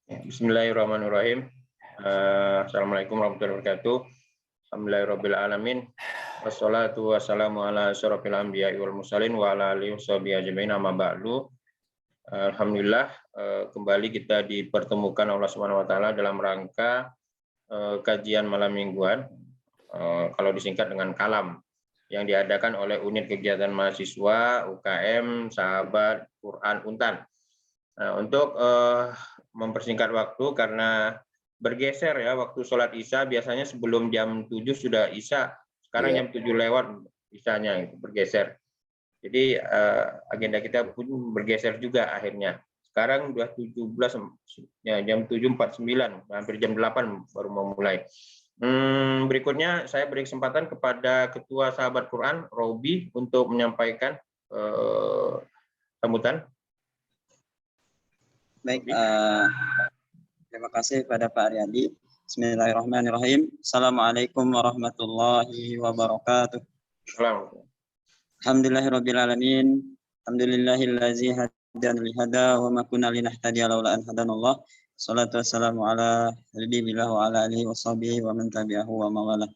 Bismillahirrahmanirrahim. Assalamualaikum warahmatullahi wabarakatuh. Alhamdulillahirabbil alamin. Wassalatu wassalamu ala asyrofil anbiya'i wal mursalin wa ala alihi washabihi ajmain amma ba'du. Alhamdulillah kembali kita dipertemukan Allah Subhanahu wa taala dalam rangka kajian malam mingguan, kalau disingkat dengan Kalam, yang diadakan oleh Unit Kegiatan Mahasiswa UKM Sahabat Quran Untan. Nah, untuk mempersingkat waktu karena bergeser ya, waktu sholat Isya biasanya sebelum jam 7 sudah Isya, sekarang jam 7 lewat Isyanya itu bergeser. Jadi agenda kita pun bergeser juga akhirnya. Sekarang sudah 17 ya, jam 7.49, hampir jam 8 baru memulai. Berikutnya saya beri kesempatan kepada Ketua Sahabat Quran Robi untuk menyampaikan sambutan. Baik, terima kasih pada Pak Aryadi. Bismillahirrahmanirrahim. Assalamualaikum warahmatullahi wabarakatuh. Alhamdulillahirabbil alamin. Alhamdulillahillazi hadana li hada wa ma kunna linahtadiya laula an hadanallah. Shalatu wassalamu ala nabiyyillah wa ala alihi washabihi wa man tabi'ahu wa mawala.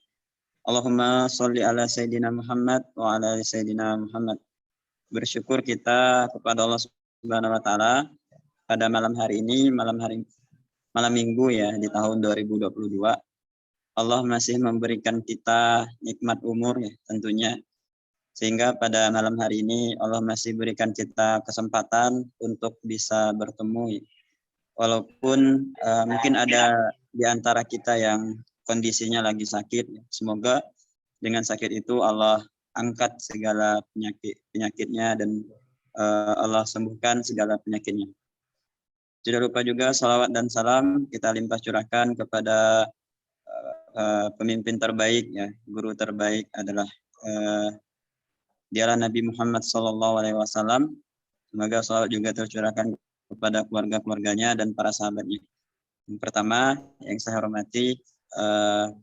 Allahumma shalli ala sayidina Muhammad wa ala ali sayidina Muhammad. Bersyukur kita kepada Allah Subhanahu wa taala pada malam hari ini, malam minggu ya, di tahun 2022, Allah masih memberikan kita nikmat umur ya tentunya, sehingga pada malam hari ini Allah masih berikan kita kesempatan untuk bisa bertemu ya. Walaupun mungkin ada di antara kita yang kondisinya lagi sakit ya. Semoga dengan sakit itu Allah angkat segala penyakitnya dan Allah sembuhkan segala penyakitnya. Tidak lupa juga salawat dan salam kita limpah curahkan kepada pemimpin terbaik ya, guru terbaik adalah dialah Nabi Muhammad SAW. Semoga salawat juga tercurahkan kepada keluarga-keluarganya dan para sahabatnya. Yang pertama yang saya hormati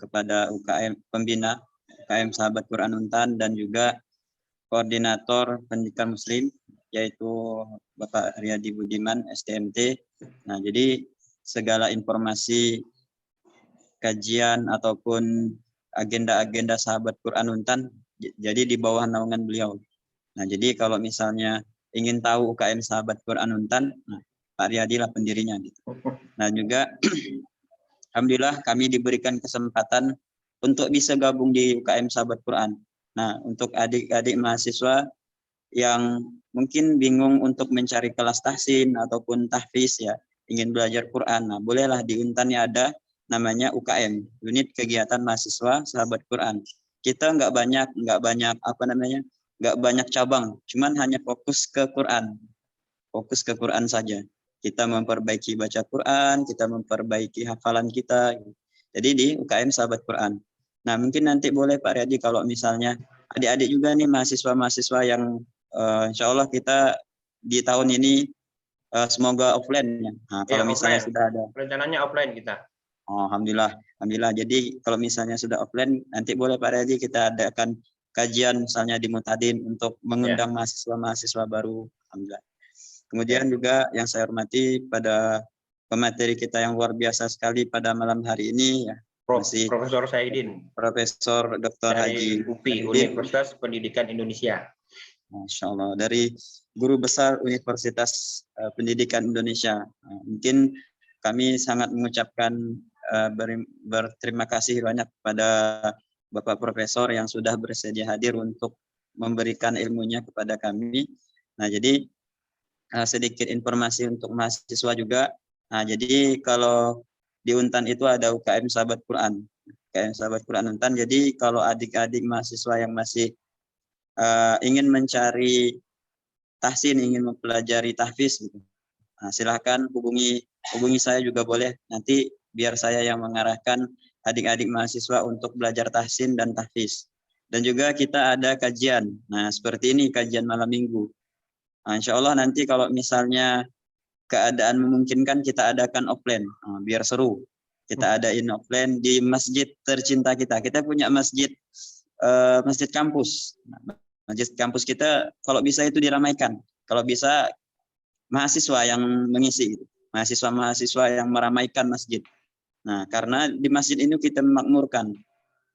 kepada UKM pembina UKM Sahabat Quran Untan dan juga koordinator pendidikan Muslim yaitu Bapak Riyadi Budiman STMT. Nah, jadi segala informasi kajian ataupun agenda-agenda Sahabat Quran Untan jadi di bawah naungan beliau. Nah, jadi kalau misalnya ingin tahu UKM Sahabat Quran Untan, nah, Pak Riyadi lah pendirinya gitu. Nah, juga alhamdulillah kami diberikan kesempatan untuk bisa gabung di UKM Sahabat Quran. Nah, untuk adik-adik mahasiswa yang mungkin bingung untuk mencari kelas tahsin ataupun tahfiz ya, ingin belajar Quran. Nah, bolehlah di Untan ya ada namanya UKM, Unit Kegiatan Mahasiswa Sahabat Quran. Kita nggak banyak cabang, cuman hanya fokus ke Quran saja. Kita memperbaiki baca Quran, kita memperbaiki hafalan kita. Jadi di UKM Sahabat Quran. Nah, mungkin nanti boleh Pak Riyadi kalau misalnya adik-adik juga nih mahasiswa-mahasiswa yang insya Allah kita di tahun ini semoga offline ya. Nah, kalau misalnya offline. Sudah ada. Rencananya offline kita. Oh, alhamdulillah. Jadi kalau misalnya sudah offline, nanti boleh Pak Riyadi kita adakan kajian misalnya di Mutadin untuk mengundang mahasiswa-mahasiswa baru. Alhamdulillah. Kemudian juga yang saya hormati pada pemateri kita yang luar biasa sekali pada malam hari ini ya. Profesor Saidin. Profesor Dr. Haji UPI, Universitas Pendidikan Indonesia. Masya Allah, dari Guru Besar Universitas Pendidikan Indonesia. Mungkin kami sangat mengucapkan berterima kasih banyak kepada Bapak Profesor yang sudah bersedia hadir untuk memberikan ilmunya kepada kami. Nah, jadi sedikit informasi untuk mahasiswa juga. Nah, jadi kalau di Untan itu ada UKM Sahabat Quran. UKM Sahabat Quran Untan. Jadi kalau adik-adik mahasiswa yang masih ingin mencari tahsin, ingin mempelajari tahfiz gitu. Nah, silahkan hubungi saya juga boleh. Nanti biar saya yang mengarahkan adik-adik mahasiswa untuk belajar tahsin dan tahfiz. Dan juga kita ada kajian. Nah, seperti ini kajian malam minggu. Nah, insya Allah nanti kalau misalnya keadaan memungkinkan kita adakan offline. Nah, biar seru. Kita adain offline di masjid tercinta kita. Kita punya masjid kampus. Masjid kampus kita kalau bisa itu diramaikan. Kalau bisa mahasiswa yang mengisi. mahasiswa-mahasiswa yang meramaikan masjid. Nah, karena di masjid ini kita memakmurkan.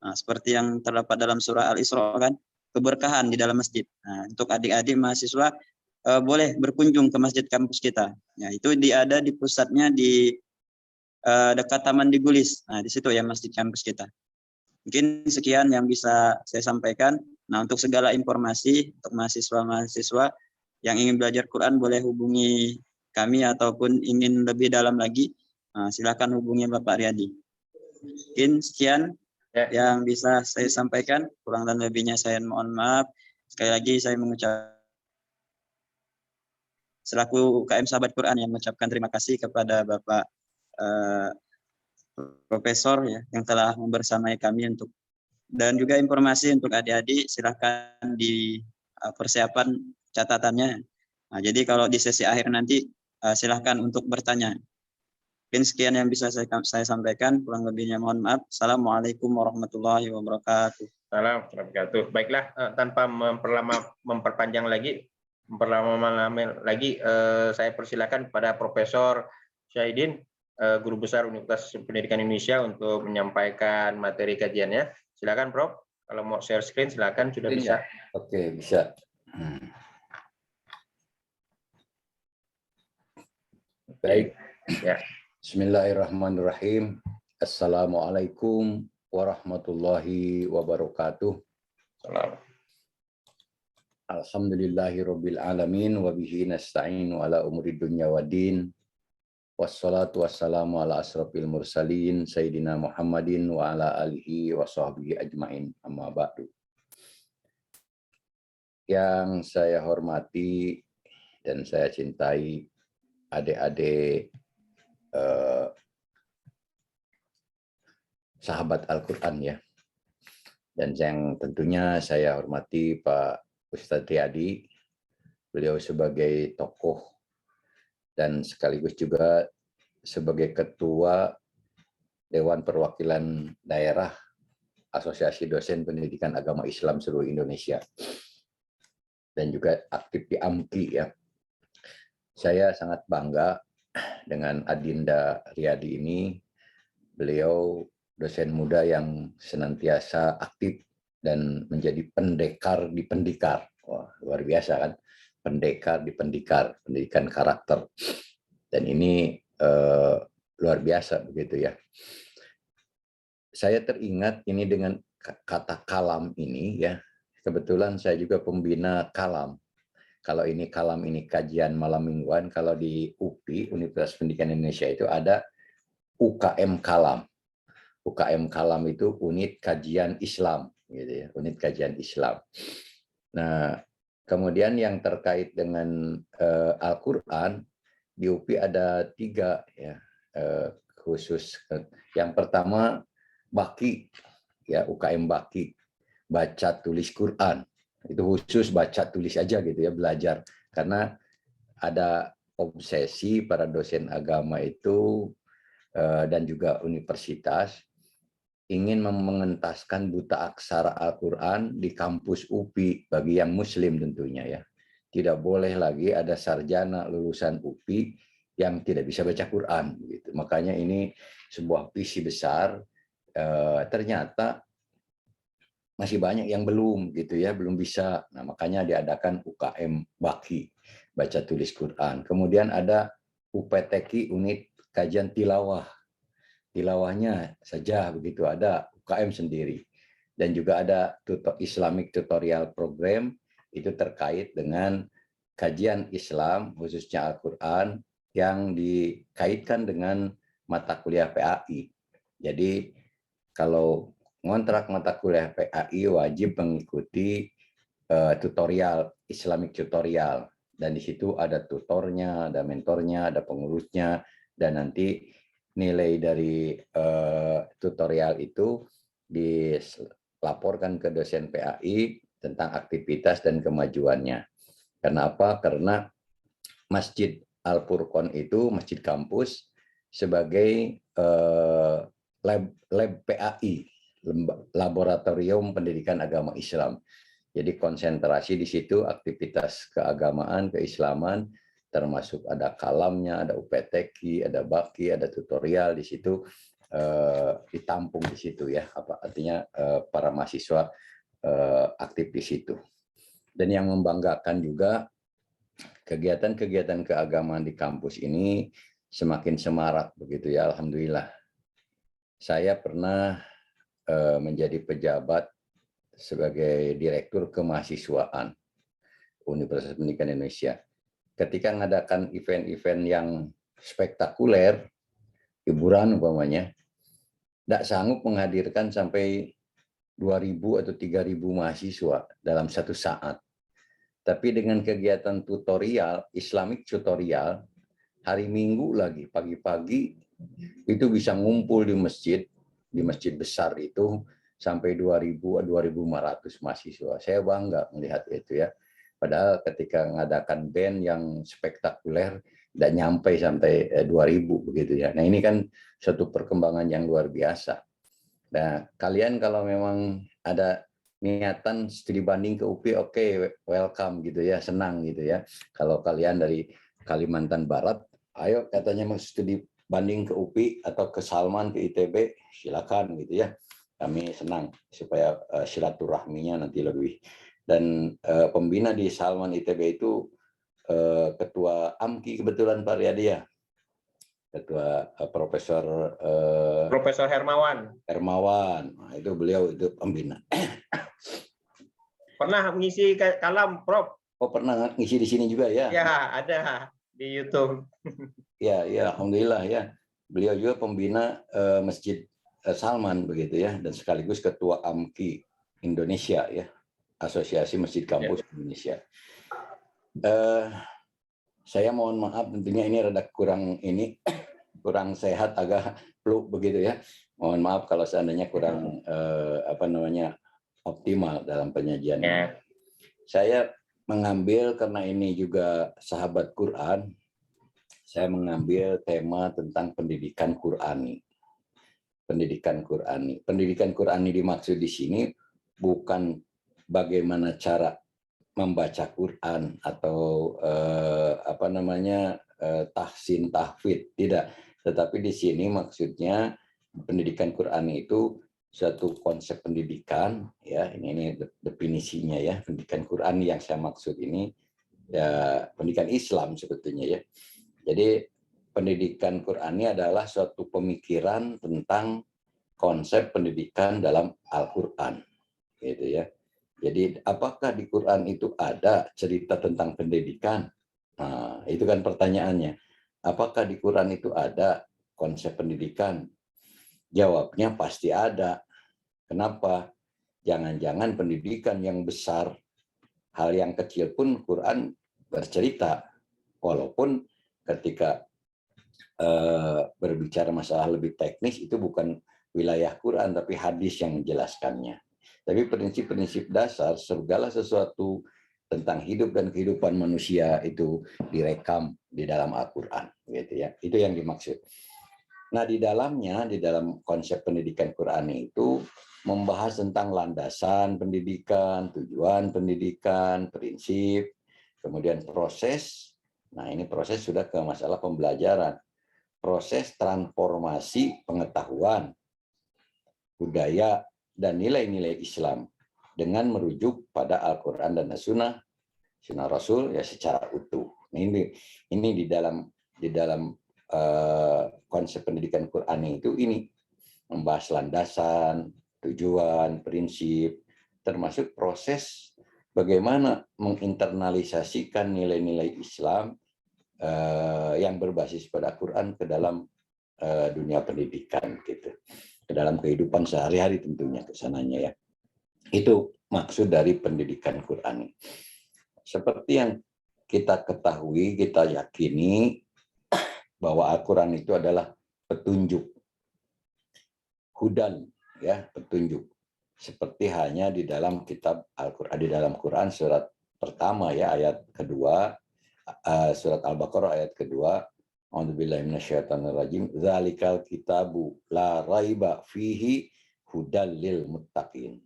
Nah, seperti yang terdapat dalam surah Al-Isra kan, keberkahan di dalam masjid. Nah, untuk adik-adik mahasiswa boleh berkunjung ke masjid kampus kita. Ya, itu ada di pusatnya di dekat Taman Digulis. Nah, di situ ya masjid kampus kita. Mungkin sekian yang bisa saya sampaikan. Nah, untuk segala informasi untuk mahasiswa-mahasiswa yang ingin belajar Quran boleh hubungi kami ataupun ingin lebih dalam lagi, silakan hubungi Bapak Riyadi. Mungkin sekian yang bisa saya sampaikan. Kurang dan lebihnya saya mohon maaf. Sekali lagi saya mengucap selaku UKM Sahabat Quran yang mengucapkan terima kasih kepada Bapak Profesor ya yang telah membersamai kami untuk, dan juga informasi untuk adik-adik silahkan di persiapan catatannya. Nah, jadi kalau di sesi akhir nanti silahkan untuk bertanya. Mungkin sekian yang bisa saya sampaikan. Kurang lebihnya mohon maaf. Assalamualaikum warahmatullahi wabarakatuh. Salam wabarakatuh. Baiklah, tanpa memperpanjang lagi, saya persilakan kepada Profesor Syahidin, Guru Besar Universitas Pendidikan Indonesia untuk menyampaikan materi kajiannya. Silakan, Prof. Kalau mau share screen, silakan. Sudah bisa. Oke, bisa. Baik. Ya. Bismillahirrahmanirrahim. Assalamualaikum warahmatullahi wabarakatuh. Salam. Alhamdulillahirabbil alamin wa bihi nasta'inu ala umuri dunya waddin. Wassalatu wassalamu ala asrofil mursalin sayyidina Muhammadin wa ala alihi wa sahbihi ajmain. Amma ba'du. Yang saya hormati dan saya cintai adik-adik sahabat Al-Quran ya. Dan yang tentunya saya hormati Pak Ustadz Riyadi, beliau sebagai tokoh dan sekaligus juga sebagai Ketua Dewan Perwakilan Daerah Asosiasi Dosen Pendidikan Agama Islam seluruh Indonesia. Dan juga aktif di AMKI ya. Saya sangat bangga dengan Adinda Riyadi ini. Beliau dosen muda yang senantiasa aktif dan menjadi pendekar di pendikar. Wah, luar biasa kan? Pendekar di pendikar, pendidikan karakter. Dan ini luar biasa begitu ya. Saya teringat ini dengan kata kalam ini ya. Kebetulan saya juga pembina kalam. Kalau ini kalam ini kajian malam mingguan, kalau di UPI, Universitas Pendidikan Indonesia itu ada UKM Kalam. UKM Kalam itu unit kajian Islam, gitu ya, unit kajian Islam. Nah, kemudian yang terkait dengan Al-Quran di UPI ada 3 ya khusus. Yang pertama Baki, ya UKM Baki, baca tulis Quran. Itu khusus baca tulis aja gitu ya, belajar. Karena ada obsesi para dosen agama itu dan juga universitas ingin mengentaskan buta aksara Al-Quran di kampus UPI bagi yang muslim tentunya ya. Tidak boleh lagi ada sarjana lulusan UPI yang tidak bisa baca Quran gitu. Makanya ini sebuah visi besar. Ternyata masih banyak yang belum gitu ya, belum bisa. Nah, makanya diadakan UKM Baki, baca tulis Quran. Kemudian ada UPTQ, unit kajian tilawah. Tilawahnya saja begitu, ada UKM sendiri. Dan juga ada Islamic Tutorial Program, itu terkait dengan kajian Islam khususnya Al-Quran yang dikaitkan dengan mata kuliah PAI. Jadi kalau ngontrak mata kuliah PAI wajib mengikuti tutorial, Islamic tutorial. Dan di situ ada tutornya, ada mentornya, ada pengurusnya, dan nanti nilai dari tutorial itu dilaporkan ke dosen PAI tentang aktivitas dan kemajuannya. Kenapa? Karena Masjid Al-Furqon itu masjid kampus sebagai lab PAI, Laboratorium Pendidikan Agama Islam. Jadi konsentrasi di situ aktivitas keagamaan, keislaman, termasuk ada kalamnya, ada UPTQ, ada baki, ada tutorial di situ, ditampung di situ ya. Apa artinya para mahasiswa aktif di situ. Dan yang membanggakan juga kegiatan-kegiatan keagamaan di kampus ini semakin semarak begitu ya, alhamdulillah. Saya pernah menjadi pejabat sebagai direktur kemahasiswaan Universitas Pendidikan Indonesia. Ketika mengadakan event-event yang spektakuler, hiburan umpamanya, tidak sanggup menghadirkan sampai 2.000 atau 3.000 mahasiswa dalam satu saat. Tapi dengan kegiatan tutorial, Islamic tutorial, hari Minggu lagi, pagi-pagi, itu bisa ngumpul di masjid besar itu, sampai 2.000-2.500 mahasiswa. Saya bangga melihat itu ya. Padahal ketika mengadakan band yang spektakuler, tidak nyampe sampai 2.000 begitu ya. Nah ini kan suatu perkembangan yang luar biasa. Nah kalian kalau memang ada niatan studi banding ke UPI, oke, welcome gitu ya, senang gitu ya. Kalau kalian dari Kalimantan Barat, ayo katanya mau studi banding ke UPI atau ke Salman, ke ITB, silakan gitu ya. Kami senang supaya silaturahminya nanti lebih. Dan pembina di Salman ITB itu ketua AMKI kebetulan Pak Riyadi ya. Ketua Profesor Hermawan. Nah, itu beliau itu pembina. Pernah mengisi kalam, Prof? Oh, pernah ngisi di sini juga ya? Ya, ada di YouTube. Ya, alhamdulillah ya. Beliau juga pembina Masjid Salman begitu ya, dan sekaligus ketua AMKI Indonesia ya, Asosiasi Masjid Kampus Indonesia. Saya mohon maaf tentunya ini rada kurang sehat, agak flu begitu ya. Mohon maaf kalau seandainya kurang optimal dalam penyajian ini. Saya mengambil karena ini juga sahabat Quran, saya mengambil tema tentang pendidikan Qurani. Pendidikan Qurani. Pendidikan Qurani dimaksud di sini bukan bagaimana cara membaca Quran atau tahsin tahfidz, tidak. Tetapi di sini maksudnya pendidikan Qurani itu suatu konsep pendidikan ya, ini definisinya ya. Pendidikan Qurani yang saya maksud ini ya pendidikan Islam sebetulnya ya. Jadi pendidikan Qurani adalah suatu pemikiran tentang konsep pendidikan dalam Al-Qur'an gitu ya. Jadi apakah di Quran itu ada cerita tentang pendidikan? Nah, itu kan pertanyaannya. Apakah di Quran itu ada konsep pendidikan? Jawabnya pasti ada. Kenapa? Jangan-jangan pendidikan yang besar, hal yang kecil pun Quran bercerita. Walaupun ketika berbicara masalah lebih teknis itu bukan wilayah Quran, tapi hadis yang menjelaskannya. Tapi prinsip-prinsip dasar segala sesuatu tentang hidup dan kehidupan manusia itu direkam di dalam Al-Quran, gitu ya. Itu yang dimaksud. Nah, di dalam konsep pendidikan Quran itu membahas tentang landasan pendidikan, tujuan pendidikan, prinsip, kemudian proses. Nah, ini proses sudah ke masalah pembelajaran. Proses transformasi pengetahuan, budaya, dan nilai-nilai Islam dengan merujuk pada Al-Quran dan Sunnah Rasul ya secara utuh. Ini di dalam konsep pendidikan Quran itu ini membahas landasan, tujuan, prinsip, termasuk proses bagaimana menginternalisasikan nilai-nilai Islam yang berbasis pada Quran ke dalam dunia pendidikan gitu, ke dalam kehidupan sehari-hari tentunya kesananya ya. Itu maksud dari pendidikan Qurani. Seperti yang kita ketahui, kita yakini bahwa Al-Quran itu adalah petunjuk, hudan ya, petunjuk. Seperti hanya di dalam kitab Al-Quran, di dalam Quran surat pertama ya, ayat kedua, surat Al-Baqarah ayat kedua, a'udzubillahi minasyaitonirrajim, dzalikal kitabu la raiba fihi hudal lil muttaqin.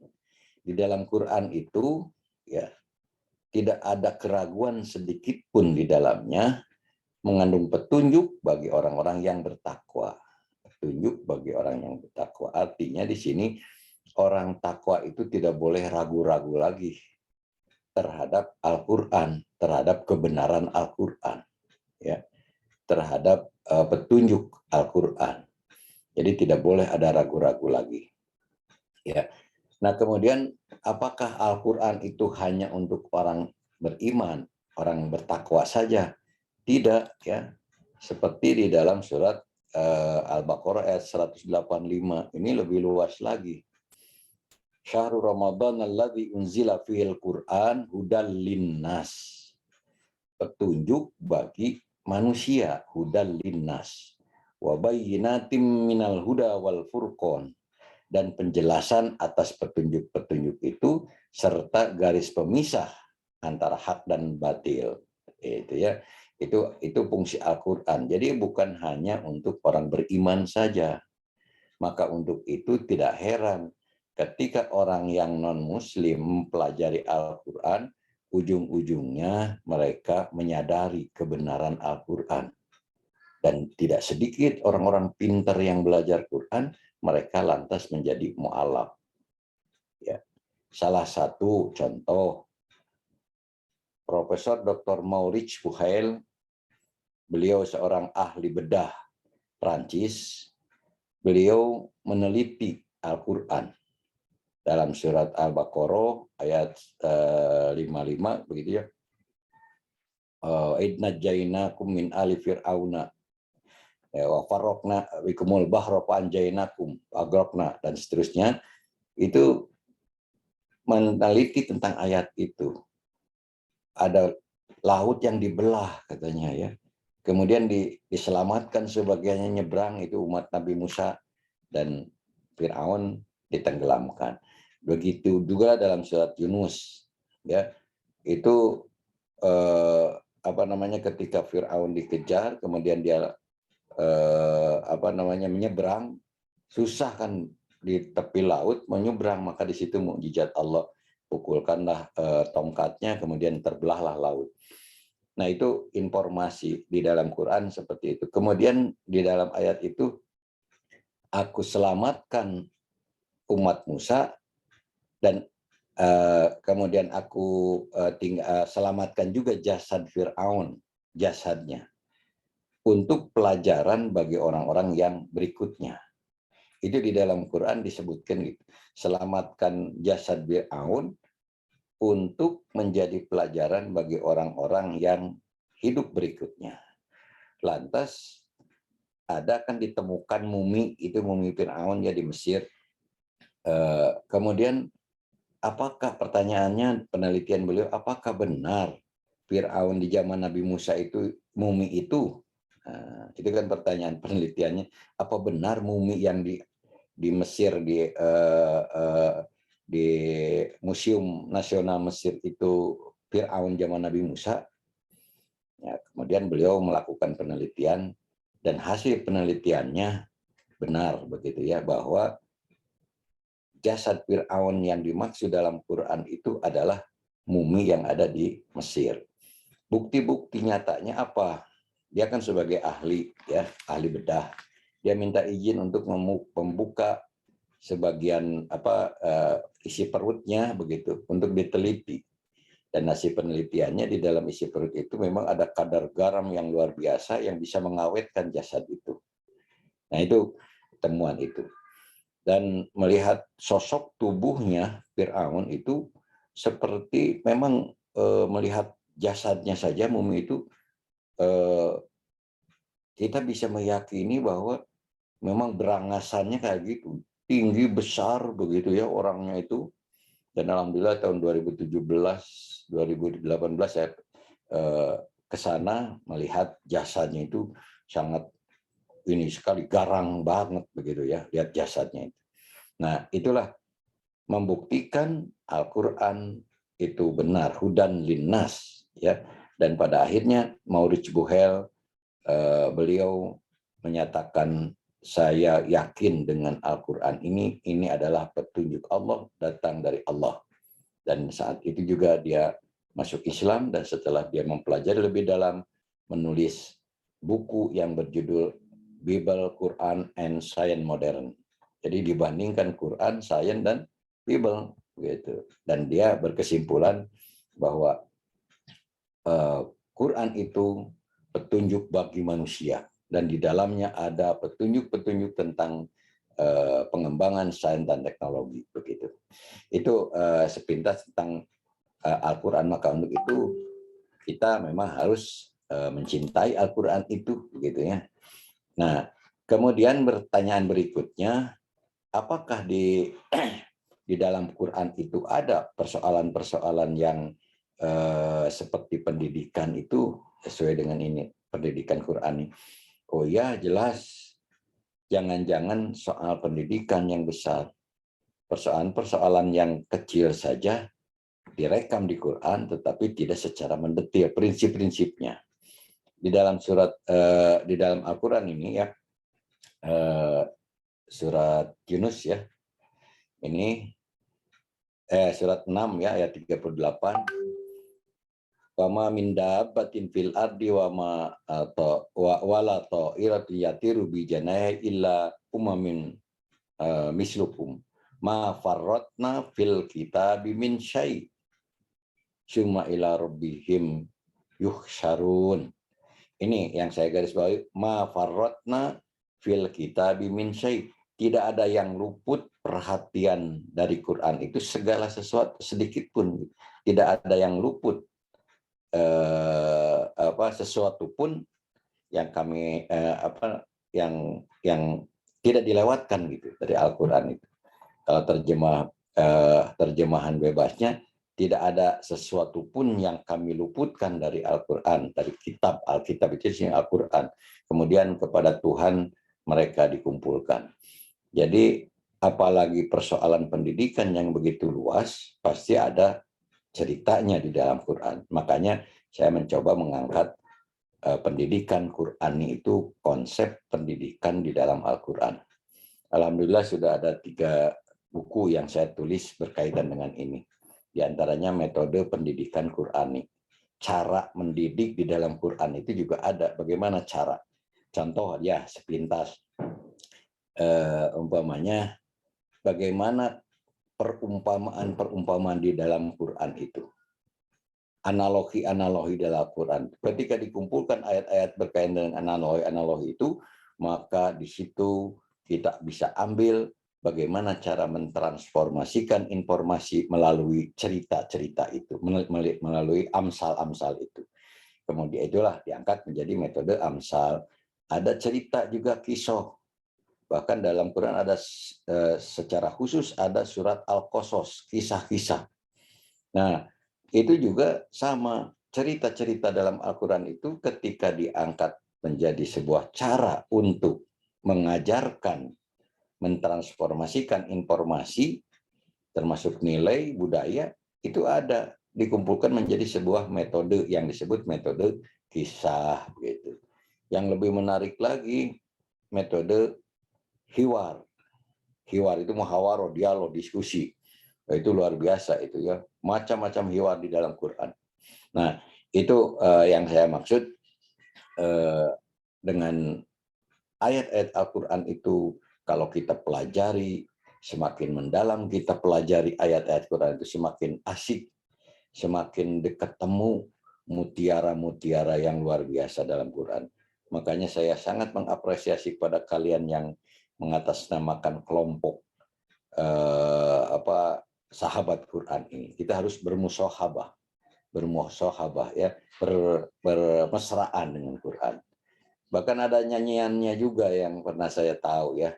Di dalam Quran itu ya tidak ada keraguan sedikit pun di dalamnya mengandung petunjuk bagi orang-orang yang bertakwa. Petunjuk bagi orang yang bertakwa. Artinya di sini orang takwa itu tidak boleh ragu-ragu lagi terhadap Al-Quran, terhadap kebenaran Al-Quran, ya, terhadap petunjuk Al-Quran. Jadi tidak boleh ada ragu-ragu lagi. Ya. Nah kemudian apakah Al-Quran itu hanya untuk orang beriman, orang bertakwa saja? Tidak, ya. Seperti di dalam surat Al-Baqarah ayat 185, ini lebih luas lagi. Syahrul Ramadan alladzi unzila fihil Qur'an hudal linnas. Petunjuk bagi manusia, hudal linnas. Wa bayyinatim minal huda wal furqan. Dan penjelasan atas petunjuk-petunjuk itu serta garis pemisah antara hak dan batil. Itu ya. Itu fungsi Al-Qur'an. Jadi bukan hanya untuk orang beriman saja. Maka untuk itu tidak heran ketika orang yang non-muslim mempelajari Al-Quran, ujung-ujungnya mereka menyadari kebenaran Al-Quran. Dan tidak sedikit orang-orang pintar yang belajar Quran, mereka lantas menjadi mu'alaf. Ya. Salah satu contoh, Profesor Dr. Maurice Bucaille, beliau seorang ahli bedah Prancis, beliau meneliti Al-Quran. Dalam surat Al-Baqarah ayat 55 begitu ya. Idna jainakum min ali fir'auna wa farraqna bikumul bahra fa anjaynakum agraqna dan seterusnya. Itu meneliti tentang ayat itu. Ada laut yang dibelah katanya ya. Kemudian diselamatkan sebagiannya nyebrang, itu umat Nabi Musa, dan Fir'aun ditenggelamkan. Begitu juga dalam surat Yunus, ya, itu ketika Fir'aun dikejar, kemudian dia menyeberang, susah kan di tepi laut menyeberang, maka di situ mukjizat Allah, pukulkanlah tongkatnya, kemudian terbelahlah laut. Nah itu informasi di dalam Quran seperti itu. Kemudian di dalam ayat itu, aku selamatkan umat Musa, dan kemudian aku selamatkan juga jasad Fir'aun, jasadnya, untuk pelajaran bagi orang-orang yang berikutnya. Itu di dalam Quran disebutkan gitu. Selamatkan jasad Fir'aun untuk menjadi pelajaran bagi orang-orang yang hidup berikutnya. Lantas ada kan ditemukan mumi, itu mumi Fir'aun ya di Mesir. Kemudian apakah, pertanyaannya, penelitian beliau, apakah benar Fir'aun di zaman Nabi Musa itu mumi itu? Itu kan pertanyaan penelitiannya. Apa benar mumi yang di Mesir, di Museum Nasional Mesir itu Fir'aun zaman Nabi Musa? Ya, kemudian beliau melakukan penelitian, dan hasil penelitiannya benar begitu ya, bahwa jasad Fir'aun yang dimaksud dalam Quran itu adalah mumi yang ada di Mesir. Bukti-bukti nyatanya apa? Dia kan sebagai ahli, ya, ahli bedah. Dia minta izin untuk membuka sebagian isi perutnya begitu untuk diteliti. Dan hasil penelitiannya, di dalam isi perut itu memang ada kadar garam yang luar biasa yang bisa mengawetkan jasad itu. Nah itu temuan itu. Dan melihat sosok tubuhnya Fir'aun itu seperti memang melihat jasadnya saja, mumi itu, kita bisa meyakini bahwa memang berangasannya kayak gitu, tinggi besar begitu ya orangnya itu. Dan alhamdulillah tahun 2017-2018 saya ke sana melihat jasadnya itu sangat ini sekali, garang banget begitu ya, lihat jasadnya itu. Nah, itulah membuktikan Al-Quran itu benar, hudan linnas, ya. Dan pada akhirnya Maurice Bucaille, beliau menyatakan, saya yakin dengan Al-Quran ini adalah petunjuk Allah, datang dari Allah. Dan saat itu juga dia masuk Islam, dan setelah dia mempelajari lebih dalam, menulis buku yang berjudul Bible, Quran, and Science Modern. Jadi dibandingkan Quran, Science, dan Bible gitu. Dan dia berkesimpulan bahwa Quran itu petunjuk bagi manusia dan di dalamnya ada petunjuk-petunjuk tentang pengembangan sains dan teknologi begitu. Itu sepintas tentang Al-Quran. Maka untuk itu kita memang harus mencintai Al-Quran itu begitu ya. Nah, kemudian pertanyaan berikutnya, apakah di dalam Quran itu ada persoalan-persoalan yang seperti pendidikan itu sesuai dengan ini, pendidikan Quran ini? Oh ya, jelas. Jangan-jangan soal pendidikan yang besar, persoalan-persoalan yang kecil saja direkam di Quran, tetapi tidak secara mendetil prinsip-prinsipnya. Di dalam di dalam Al-Quran ini ya, surat Yunus ya, ini surat 6 ya, ayat 38. Wa ma min dabbatin fil ardi wa ma wala ta'iratin yatiru bi janahi illa umamin mislukum ma farratna fil kitabi min syai' summa ila rabbihim yuhsyarun. Ini yang saya garis bawahi, ma farratna fil kitabi min syai'. Tidak ada yang luput perhatian dari Quran itu, segala sesuatu sedikit pun tidak ada yang luput sesuatu pun yang kami yang tidak dilewatkan gitu dari Al-Quran itu. Kalau terjemahan bebasnya, tidak ada sesuatu pun yang kami luputkan dari Al-Quran, dari kitab Alkitab itu Al-Quran. Kemudian kepada Tuhan mereka dikumpulkan. Jadi apalagi persoalan pendidikan yang begitu luas, pasti ada ceritanya di dalam Quran. Makanya saya mencoba mengangkat pendidikan Qurani itu, konsep pendidikan di dalam Al-Quran. Alhamdulillah sudah ada 3 buku yang saya tulis berkaitan dengan ini. Di antaranya metode pendidikan Qurani. Cara mendidik di dalam Quran itu juga ada. Bagaimana cara? Contoh ya sepintas. Umpamanya bagaimana perumpamaan di dalam Quran itu. Analogi-analogi dalam Quran. Ketika dikumpulkan ayat-ayat berkaitan dengan analogi-analogi itu, maka di situ kita bisa ambil bagaimana cara mentransformasikan informasi melalui cerita-cerita itu, melalui amsal-amsal itu. Kemudian itulah diangkat menjadi metode amsal. Ada cerita juga kisah. Bahkan dalam Quran ada secara khusus ada surat Al-Qasas, kisah-kisah. Nah, itu juga sama. Cerita-cerita dalam Al-Quran itu ketika diangkat menjadi sebuah cara untuk mengajarkan, mentransformasikan informasi, termasuk nilai, budaya, itu ada. Dikumpulkan menjadi sebuah metode yang disebut metode kisah. Gitu. Yang lebih menarik lagi, metode hiwar. Hiwar itu muhawarah, dialog, diskusi. Itu luar biasa itu ya. Macam-macam hiwar di dalam Quran. Nah, itu yang saya maksud dengan ayat-ayat Al-Quran itu. Kalau kita pelajari, semakin mendalam kita pelajari ayat-ayat Quran itu, semakin asik, semakin dekat temu mutiara-mutiara yang luar biasa dalam Quran. Makanya saya sangat mengapresiasi pada kalian yang mengatasnamakan kelompok sahabat Quran ini. Kita harus bermusahabah ya, bermesraan dengan Quran. Bahkan ada nyanyiannya juga yang pernah saya tahu ya,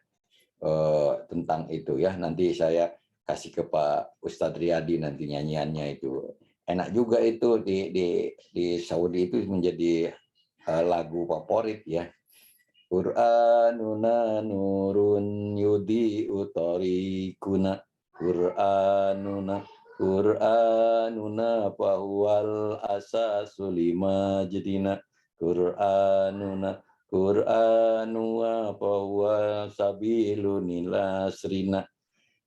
tentang itu ya. Nanti saya kasih ke Pak Ustadz Riyadi nanti nyanyiannya itu. Enak juga itu di Saudi itu menjadi lagu favorit ya. Qur'anuna nurun yudi utorikuna. Qur'anuna fahuwal asasu lima jedina. Qur'anu wa fahuwa sabilun ila srina.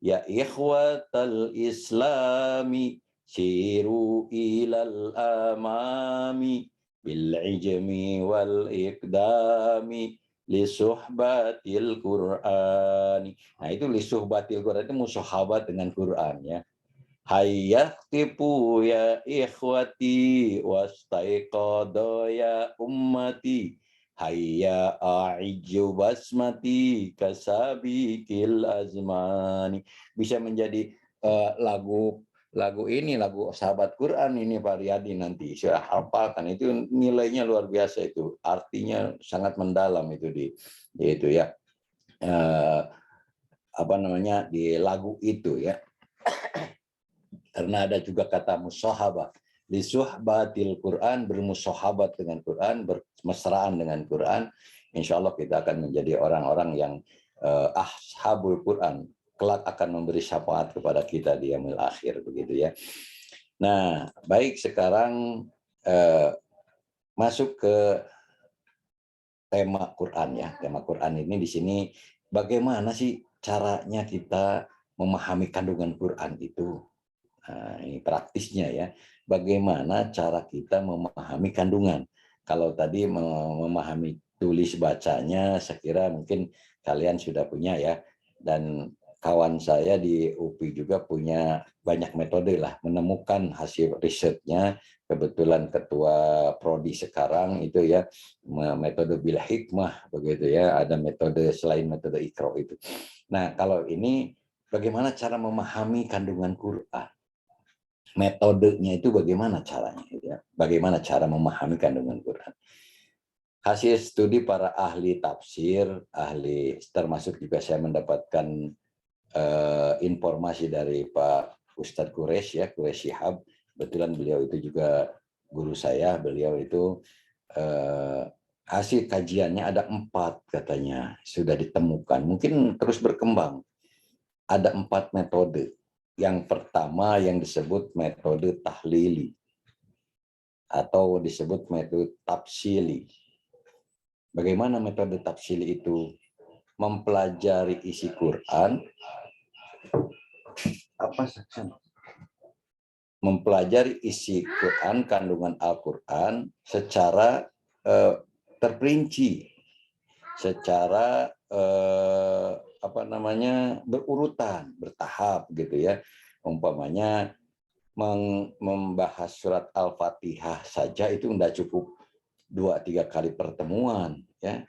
Ya ikhwatal islami siru ilal amami bil ijmi wal iqdami li suhbatil Qur'ani. Nah, itu li suhbatil Qur'an itu musahabat dengan Quran ya. Hayyaktipu ya ikhwati wastaiqadha ya ummati hayya a'ijju basmati kasabikil azmani. Bisa menjadi lagu ini, lagu sahabat Quran ini Pak Riyadi, nanti saya hafalkan. Itu nilainya luar biasa, itu artinya sangat mendalam itu di itu ya, apa namanya, di lagu itu ya. Karena ada juga kata musahabah, li suhbatil Quran, bermusahabat dengan Quran, bermesraan dengan Quran. Insya Allah kita akan menjadi orang-orang yang ashabul Quran, kelak akan memberi syafaat kepada kita di yaumil akhir, begitu ya. Nah, baik, sekarang masuk ke tema Quran ya. Tema Quran ini di sini bagaimana sih caranya kita memahami kandungan Quran itu? Nah, ini praktisnya ya. Bagaimana cara kita memahami kandungan? Kalau tadi memahami tulis bacanya, saya kira mungkin kalian sudah punya ya. Dan kawan saya di UPI juga punya banyak metode lah menemukan hasil risetnya. Kebetulan ketua prodi sekarang itu ya, metode bil hikmah begitu ya. Ada metode selain metode Iqra itu. Nah, kalau ini bagaimana cara memahami kandungan Quran? Metodenya itu bagaimana caranya ya? Bagaimana cara memahami kandungan Quran? Hasil studi para ahli tafsir, ahli, termasuk juga saya mendapatkan informasi dari Pak Ustadz Quraisy ya, Quraisy Shihab. Kebetulan beliau itu juga guru saya. Beliau itu hasil kajiannya ada 4 katanya sudah ditemukan. Mungkin terus berkembang. Ada 4 metode. Yang pertama yang disebut metode tahlili atau disebut metode tafsili. Bagaimana metode tafsili itu? Mempelajari isi Quran, mempelajari isi Quran, kandungan Al-Quran secara terperinci, secara berurutan, bertahap gitu ya. Umpamanya membahas surat Al-Fatihah saja itu tidak cukup 2-3 kali pertemuan ya.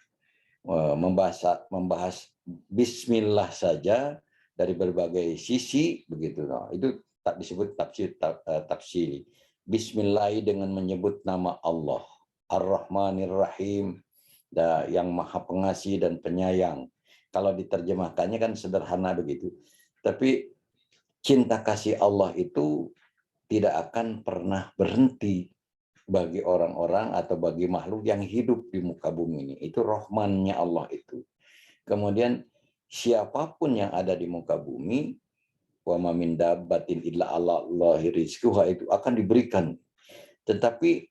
Membahas bismillah saja dari berbagai sisi begitu. Nah, itu tak disebut tafsir. Bismillah dengan menyebut nama Allah, Ar-Rahmanir Rahim, yang Maha Pengasih dan Penyayang. Kalau diterjemahkannya kan sederhana begitu. Tapi cinta kasih Allah itu tidak akan pernah berhenti bagi orang-orang atau bagi makhluk yang hidup di muka bumi ini. Itu rahmannya Allah itu. Kemudian siapapun yang ada di muka bumi, wa ma min dabbatin illa 'alallahi rizquha, itu akan diberikan. Tetapi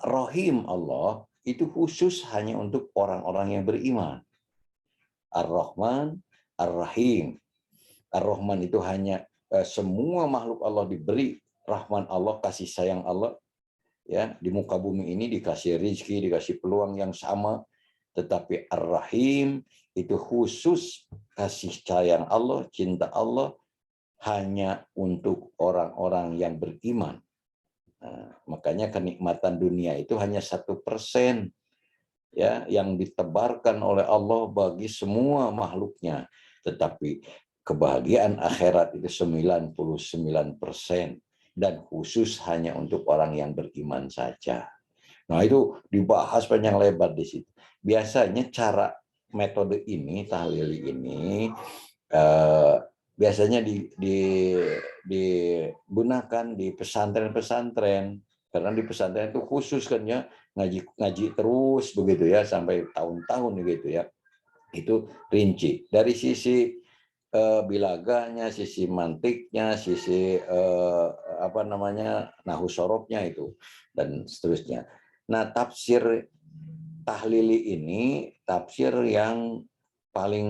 rahim Allah itu khusus hanya untuk orang-orang yang beriman. Ar-Rahman, Ar-Rahim. Ar-Rahman itu hanya semua makhluk Allah diberi rahman Allah, kasih sayang Allah ya, di muka bumi ini dikasih rezeki, dikasih peluang yang sama. Tetapi Ar-Rahim itu khusus kasih sayang Allah, cinta Allah hanya untuk orang-orang yang beriman. Nah, makanya kenikmatan dunia itu hanya 1% ya yang ditebarkan oleh Allah bagi semua makhluknya. Tetapi kebahagiaan akhirat itu 99% dan khusus hanya untuk orang yang beriman saja. Nah, itu dibahas panjang lebar di situ. Biasanya cara metode ini, tahlil ini, biasanya digunakan di pesantren-pesantren. Karena di pesantren itu khusus kan ya, ngaji terus begitu ya, sampai tahun-tahun begitu ya. Itu rinci. Dari sisi bilaganya, sisi mantiknya, sisi nahu sorobnya itu dan seterusnya. Nah, tafsir tahlili ini tafsir yang paling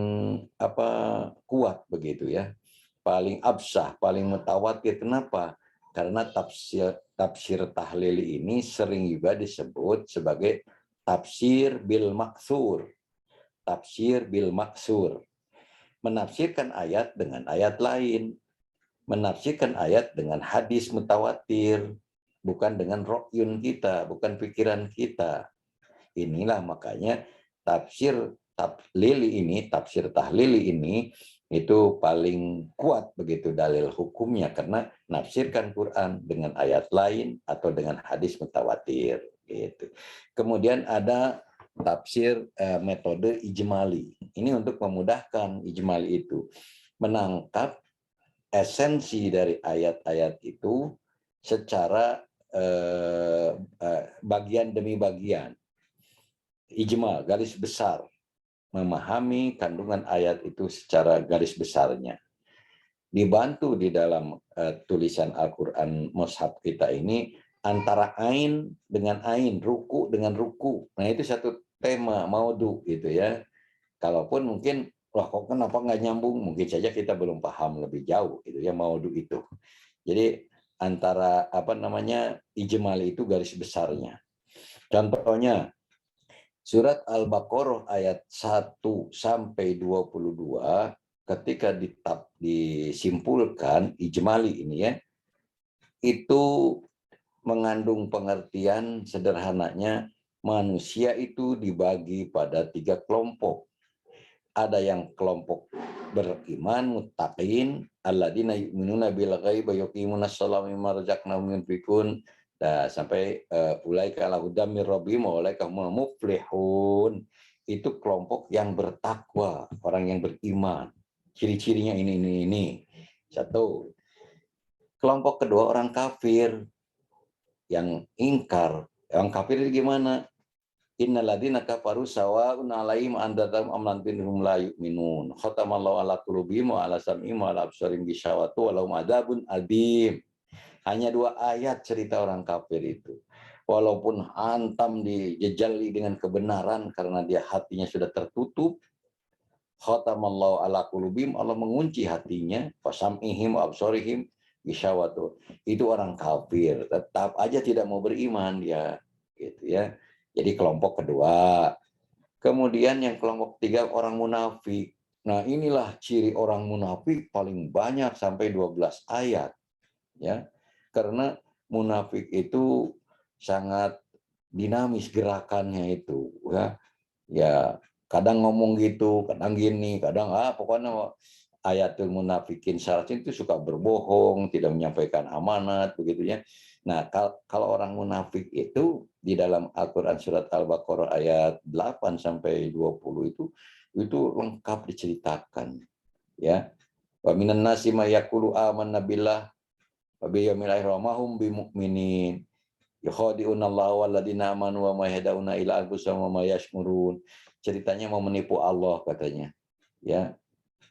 kuat begitu ya, paling absah, paling mutawatir. Kenapa? Karena tafsir tahlili ini sering juga disebut sebagai tafsir bil maksur. Tafsir bil maksur. Menafsirkan ayat dengan ayat lain. Menafsirkan ayat dengan hadis mutawatir. Bukan dengan rokyun kita, bukan pikiran kita. Inilah makanya tafsir tahlili ini itu paling kuat begitu dalil hukumnya, karena nafsirkan Quran dengan ayat lain atau dengan hadis mutawatir gitu. Kemudian ada tafsir metode ijmali. Ini untuk memudahkan ijmali itu menangkap esensi dari ayat-ayat itu secara bagian demi bagian. Ijma, garis besar, memahami kandungan ayat itu secara garis besarnya. Dibantu di dalam tulisan Al-Quran mushaf kita ini antara ain dengan ain, ruku dengan ruku. Nah itu satu tema maudu gitu ya. Kalaupun mungkin wah kok kenapa nggak nyambung, mungkin saja kita belum paham lebih jauh gitu ya maudu itu. Jadi antara ijmali itu garis besarnya. Contohnya surat Al-Baqarah ayat 1 sampai 22 ketika disimpulkan ijmali ini ya, itu mengandung pengertian sederhananya manusia itu dibagi pada 3 kelompok. Ada yang kelompok beriman, muttaqin, alladzina yu'minuna bil ghaibi wa yuqimunas sholata wa mimma razaqnahum yunfiqun. Nah, sampai ulaika ala hudam mir rabbihim wa ulaika humul muflihun. Itu kelompok yang bertakwa, orang yang beriman. Ciri-cirinya ini. Satu. Kelompok kedua orang kafir yang ingkar. Orang kafir itu gimana? Innalladzina kafaru sawa'un 'alaihim andatum am lam tunzirhum la yu'minun. Khatamallahu 'ala qulubihim wa 'ala sam'ihim wa 'ala absarihim ghishawatu wa lahum 'adzabun adzim. Hanya 2 ayat cerita orang kafir itu. Walaupun hantam dijejali dengan kebenaran karena dia hatinya sudah tertutup. Khatamallahu 'ala qulubihim, Allah mengunci hatinya, wa sam'ihim wa absarihim ghishawatu. Itu orang kafir, tetap aja tidak mau beriman dia, gitu ya. Jadi kelompok kedua. Kemudian yang kelompok 3 orang munafik. Nah, inilah ciri orang munafik paling banyak sampai 12 ayat. Ya. Karena munafik itu sangat dinamis gerakannya itu, ya. Ya, kadang ngomong gitu, kadang gini, kadang pokoknya ayatul munafikin syaratnya itu suka berbohong, tidak menyampaikan amanat begitu ya. Nah, kalau orang munafik itu di dalam Al-Qur'an surat Al-Baqarah ayat 8 sampai 20 itu lengkap diceritakan ya. Wa minan nasi may yaqulu amanna billah wa bi yaumil akhir wa ma hum bimumin. Yukhadi'una Allah walladzina amanu wa ma yahda'una ila anfusihim wa ma yash'urun. Ceritanya mau menipu Allah katanya. Ya.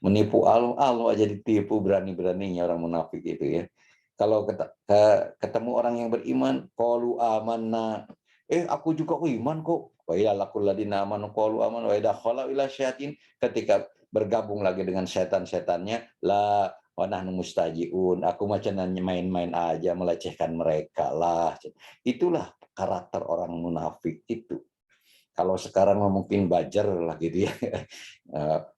Menipu Allah aja ditipu berani-beraninya orang munafik itu ya. Kalau ketemu orang yang beriman, qalu amanna. Aku juga iman kok. Wa ila laqul ladina amanu qalu amanna wa idza khala ila syayatin, ketika bergabung lagi dengan setan-setannya, la wa nahnu mustajiun. Aku macam main-main aja, melecehkan mereka lah. Itulah karakter orang munafik itu. Kalau sekarang mungkin buzzer lah gitu ya.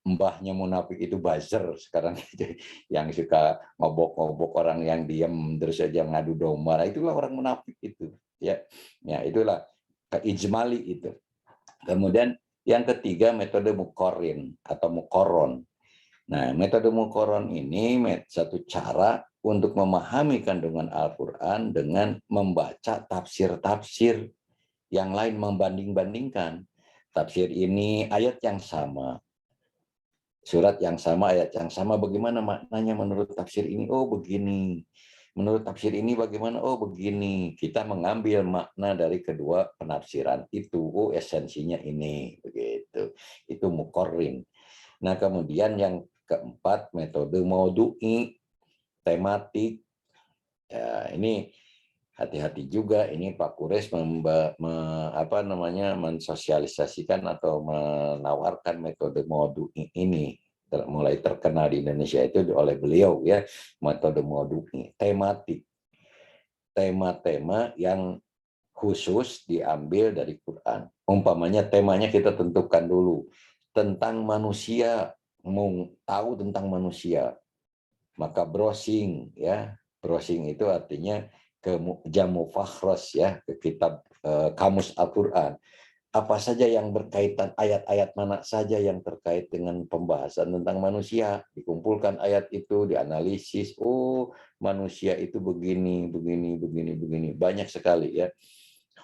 Mbahnya munafik itu buzzer sekarang gitu. Yang suka ngobok-ngobok orang yang diam terus aja ngadu domba. Nah, itulah orang munafik itu ya. Ya, itulah ijmali itu. Kemudian yang ketiga metode muqarrin atau muqarron. Nah, metode muqarron ini satu cara untuk memahami kandungan Al-Qur'an dengan membaca tafsir-tafsir yang lain, membanding-bandingkan tafsir ini ayat yang sama, surat yang sama, ayat yang sama, bagaimana maknanya menurut tafsir ini? Oh begini. Menurut tafsir ini bagaimana? Oh begini. Kita mengambil makna dari kedua penafsiran itu. Oh esensinya ini, begitu. Itu muqarrin. Nah kemudian yang keempat metode maudu'i, tematik. Ya, ini hati-hati juga, ini Pak Kures mensosialisasikan atau menawarkan metode maudu'i ini, mulai terkenal di Indonesia itu oleh beliau ya, metode maudu'i, tematik. tema-tema yang khusus diambil dari Quran. Umpamanya temanya kita tentukan dulu tentang manusia, mau tahu tentang manusia, maka browsing ya. Browsing itu artinya ke Jamu Fakhros ya, ke kitab Kamus Al-Quran. Apa saja yang berkaitan, ayat-ayat mana saja yang terkait dengan pembahasan tentang manusia, dikumpulkan ayat itu, dianalisis, oh manusia itu begini, begini, begini, begini, banyak sekali ya.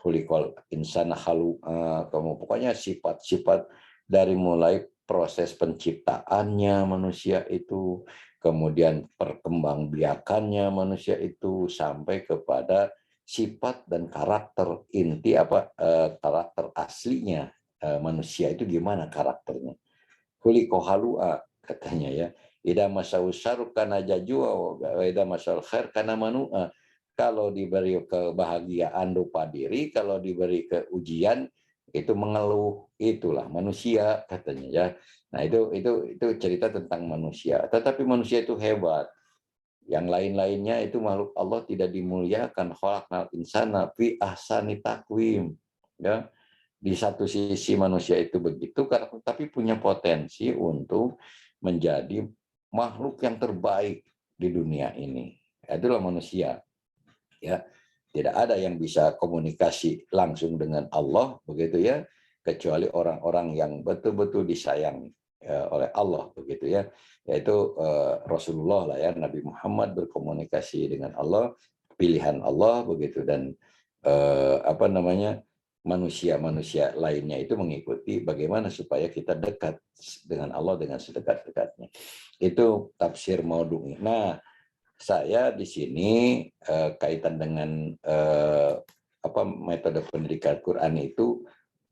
Khuliqal insana halu'a, kamu pokoknya sifat-sifat dari mulai proses penciptaannya manusia itu, kemudian perkembangbiakannya manusia itu, sampai kepada sifat dan karakter inti karakter aslinya manusia itu gimana karakternya. Khuliqa halua katanya ya. Ida masau syarr kana jajua wa ida masal khair kana manua. Kalau diberi kebahagiaan lupa diri, kalau diberi keujian itu mengeluh, itulah manusia katanya ya. Nah, itu cerita tentang manusia. Tetapi manusia itu hebat. Yang lain-lainnya itu makhluk Allah tidak dimuliakan. Khalaqnal insana fi ahsani taqwim. Ya. Di satu sisi manusia itu begitu, tapi punya potensi untuk menjadi makhluk yang terbaik di dunia ini. Itulah manusia. Ya. Tidak ada yang bisa komunikasi langsung dengan Allah begitu ya, kecuali orang-orang yang betul-betul disayang oleh Allah begitu ya, yaitu Rasulullah lah ya, Nabi Muhammad berkomunikasi dengan Allah, pilihan Allah begitu, dan manusia-manusia lainnya itu mengikuti bagaimana supaya kita dekat dengan Allah dengan sedekat-dekatnya. Itu tafsir maudhu'i. Nah, saya di sini kaitan dengan metode pendidikan Quran itu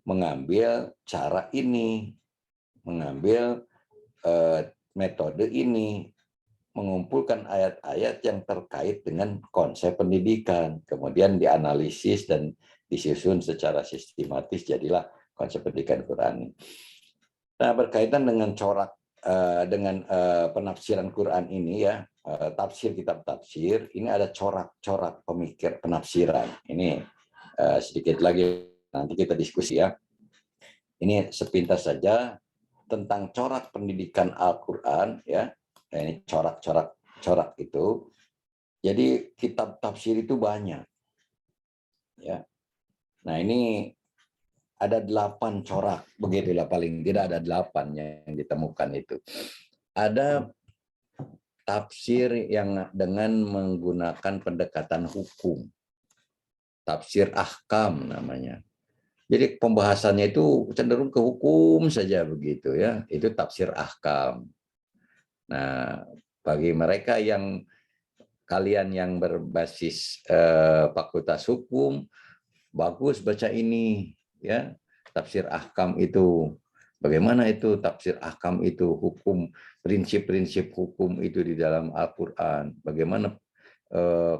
mengambil cara ini, mengambil metode ini, mengumpulkan ayat-ayat yang terkait dengan konsep pendidikan, kemudian dianalisis dan disusun secara sistematis, jadilah konsep pendidikan Quran. Nah, berkaitan dengan corak dengan penafsiran Quran ini ya, tafsir, kitab tafsir, ini ada corak-corak pemikir penafsiran. Ini sedikit lagi nanti kita diskusi ya. Ini sepintas saja tentang corak pendidikan Al-Quran ya. Ini corak itu. Jadi kitab tafsir itu banyak. Ya. Nah, ini ada 8 corak, begitulah, paling tidak ada 8 yang ditemukan itu. Ada tafsir yang dengan menggunakan pendekatan hukum. Tafsir ahkam namanya. Jadi pembahasannya itu cenderung ke hukum saja begitu ya. Itu tafsir ahkam. Nah, bagi mereka kalian yang berbasis fakultas hukum, bagus baca ini ya. Tafsir ahkam itu. Bagaimana itu tafsir ahkam itu, hukum, prinsip-prinsip hukum itu di dalam Al-Qur'an. Bagaimana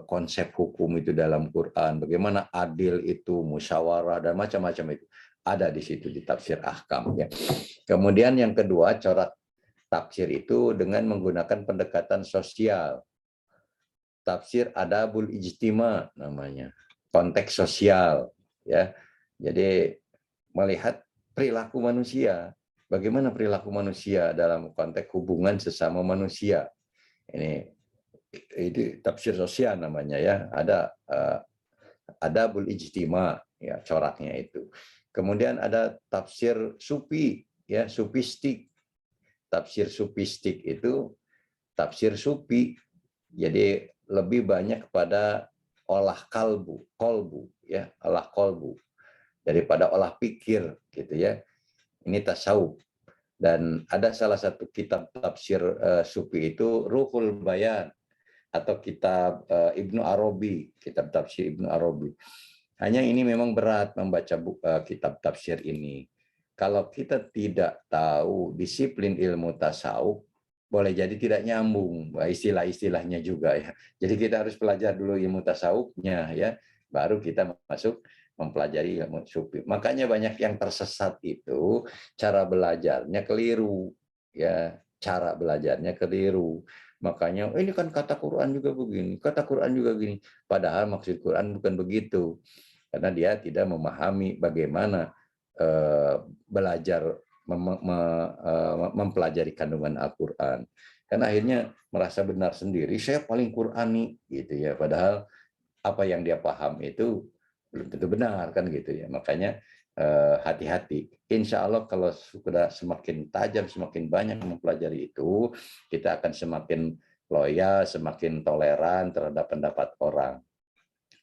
konsep hukum itu dalam Quran, bagaimana adil itu, musyawarah dan macam-macam itu ada di situ di tafsir ahkam ya. Kemudian yang kedua, corak tafsir itu dengan menggunakan pendekatan sosial. Tafsir adabul ijtima namanya, konteks sosial ya. Jadi melihat perilaku manusia, bagaimana perilaku manusia dalam konteks hubungan sesama manusia. Ini itu tafsir sosial namanya ya. Ada adabul ijtima ya, coraknya itu. Kemudian ada tafsir sufi ya, sufistik. Tafsir sufistik itu tafsir sufi. Jadi lebih banyak kepada olah kolbu ya, olah kolbu daripada olah pikir gitu ya. Ini tasawuf. Dan ada salah satu kitab tafsir sufi itu Ruhul Bayan atau kitab Ibnu Arabi, kitab tafsir Ibnu Arabi. Hanya ini memang berat membaca kitab tafsir ini. Kalau kita tidak tahu disiplin ilmu tasawuf, boleh jadi tidak nyambung istilah-istilahnya juga ya. Jadi kita harus belajar dulu ilmu tasawufnya ya, baru kita masuk mempelajari ilmu sufi. Makanya banyak yang tersesat itu cara belajarnya keliru ya. cara belajarnya keliru. Makanya ini kan kata Quran juga begini, kata Quran juga gini. Padahal maksud Quran bukan begitu. Karena dia tidak memahami bagaimana belajar mempelajari kandungan Al-Quran. Karena akhirnya merasa benar sendiri, saya paling Qurani gitu ya. Padahal apa yang dia paham itu belum tentu benar kan gitu ya. Makanya hati-hati. Insya Allah kalau sudah semakin tajam, semakin banyak mempelajari itu, kita akan semakin loyal, semakin toleran terhadap pendapat orang.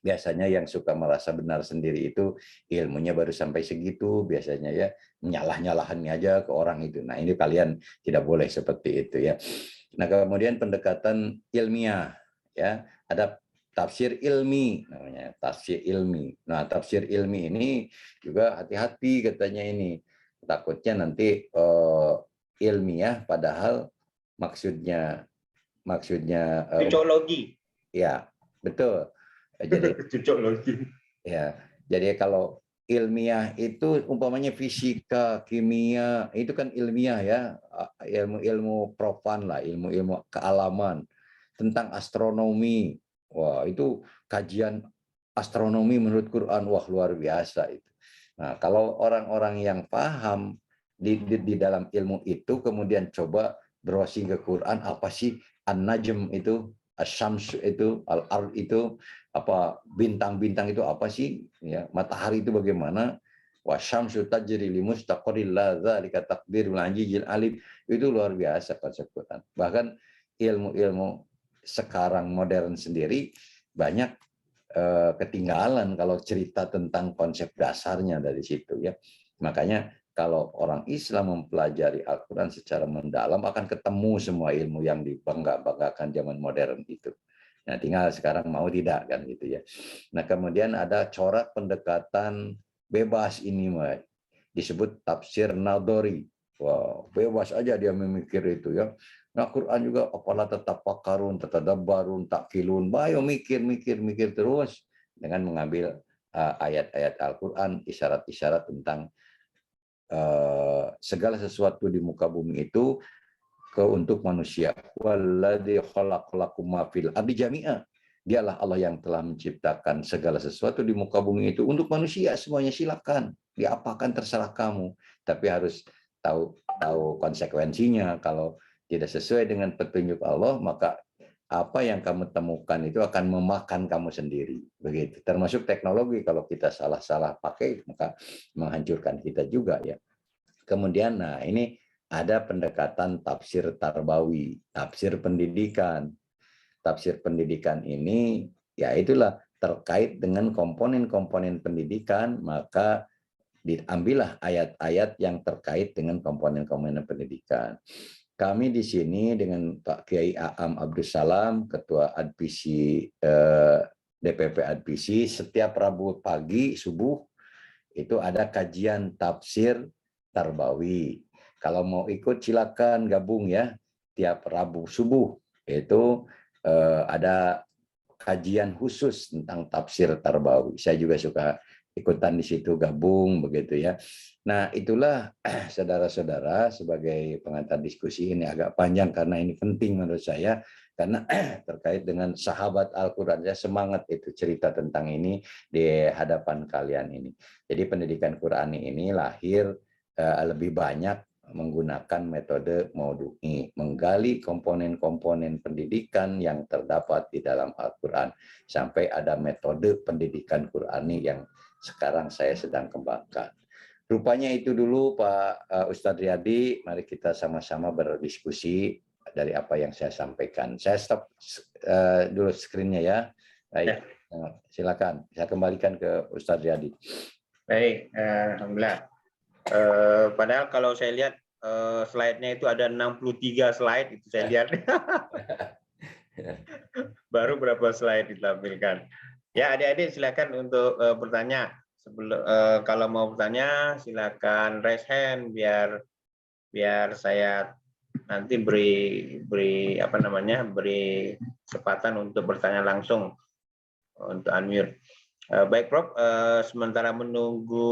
Biasanya yang suka merasa benar sendiri itu ilmunya baru sampai segitu, biasanya ya nyalah-nyalahannya aja ke orang itu. Nah ini kalian tidak boleh seperti itu ya. Nah kemudian pendekatan ilmiah ya, ada tafsir ilmi namanya, tafsir ilmi. Nah tafsir ilmi ini juga hati-hati katanya ini, takutnya nanti ilmiah padahal maksudnya Cocoklogi. ya betul. Jadi Cocoklogi. ya, jadi kalau ilmiah itu umpamanya fisika, kimia, itu kan ilmiah ya, ilmu-ilmu profan lah, ilmu-ilmu kealaman tentang astronomi. Wah, itu kajian astronomi menurut Quran, wah luar biasa itu. Nah, kalau orang-orang yang paham di dalam ilmu itu kemudian coba browsing ke Quran, apa sih an-najm itu, asy-syams itu, al-ard itu, apa bintang-bintang itu apa sih ya, matahari itu bagaimana, wasyamsu tajri li mustaqarril dzalika taqdirul azizil alim, itu luar biasa konsep Quran. Bahkan ilmu-ilmu sekarang modern sendiri banyak ketinggalan kalau cerita tentang konsep dasarnya dari situ ya. Makanya kalau orang Islam mempelajari Al-Quran secara mendalam akan ketemu semua ilmu yang dibangga-banggakan zaman modern itu. Nah, tinggal sekarang mau tidak kan gitu ya. Nah, kemudian ada corak pendekatan bebas ini, disebut tafsir nadori. Wow, bebas aja dia memikir itu ya. Nah, Quran juga apalah tatafakkarun, tatadabbarun, takkilun, bayo mikir terus dengan mengambil ayat-ayat Al-Quran, isyarat-isyarat tentang segala sesuatu di muka bumi itu untuk manusia. Walladzi khalaqalakum ma fil ardi jami'a. Dialah Allah yang telah menciptakan segala sesuatu di muka bumi itu untuk manusia semuanya, silakan diapakan terserah kamu, tapi harus tahu konsekuensinya. Kalau tidak sesuai dengan petunjuk Allah, maka apa yang kamu temukan itu akan memakan kamu sendiri. Begitu. Termasuk teknologi, kalau kita salah-salah pakai maka menghancurkan kita juga ya. Kemudian nah ini ada pendekatan tafsir tarbawi, tafsir pendidikan. Tafsir pendidikan ini ya itulah terkait dengan komponen-komponen pendidikan, maka diambillah ayat-ayat yang terkait dengan komponen-komponen pendidikan. Kami di sini dengan Pak Kiai Aam Abdul Salam, Ketua Advisi DPP Advisi, setiap Rabu pagi subuh itu ada kajian tafsir tarbawi. Kalau mau ikut silakan gabung ya, tiap Rabu subuh itu ada kajian khusus tentang tafsir tarbawi. Saya juga suka ikutan di situ, gabung begitu ya. Nah, itulah saudara-saudara, sebagai pengantar diskusi ini agak panjang karena ini penting menurut saya, karena terkait dengan sahabat Al-Quran. Saya semangat itu cerita tentang ini di hadapan kalian ini. Jadi pendidikan Qurani ini lahir lebih banyak menggunakan metode maudu'i, menggali komponen-komponen pendidikan yang terdapat di dalam Al-Quran, sampai ada metode pendidikan Qurani yang sekarang saya sedang kembangkan. Rupanya itu dulu Pak Ustadz Riyadi, mari kita sama-sama berdiskusi dari apa yang saya sampaikan. Saya stop dulu screen-nya ya. Baik, silakan. Saya kembalikan ke Ustadz Riyadi. Baik, alhamdulillah. Padahal kalau saya lihat slide-nya itu ada 63 slide, itu saya lihat. Baru berapa slide ditampilkan. Ya, adik-adik silakan untuk bertanya. Sebelum kalau mau bertanya silakan raise hand biar saya nanti beri kesempatan untuk bertanya langsung untuk unmute. Baik Prof, sementara menunggu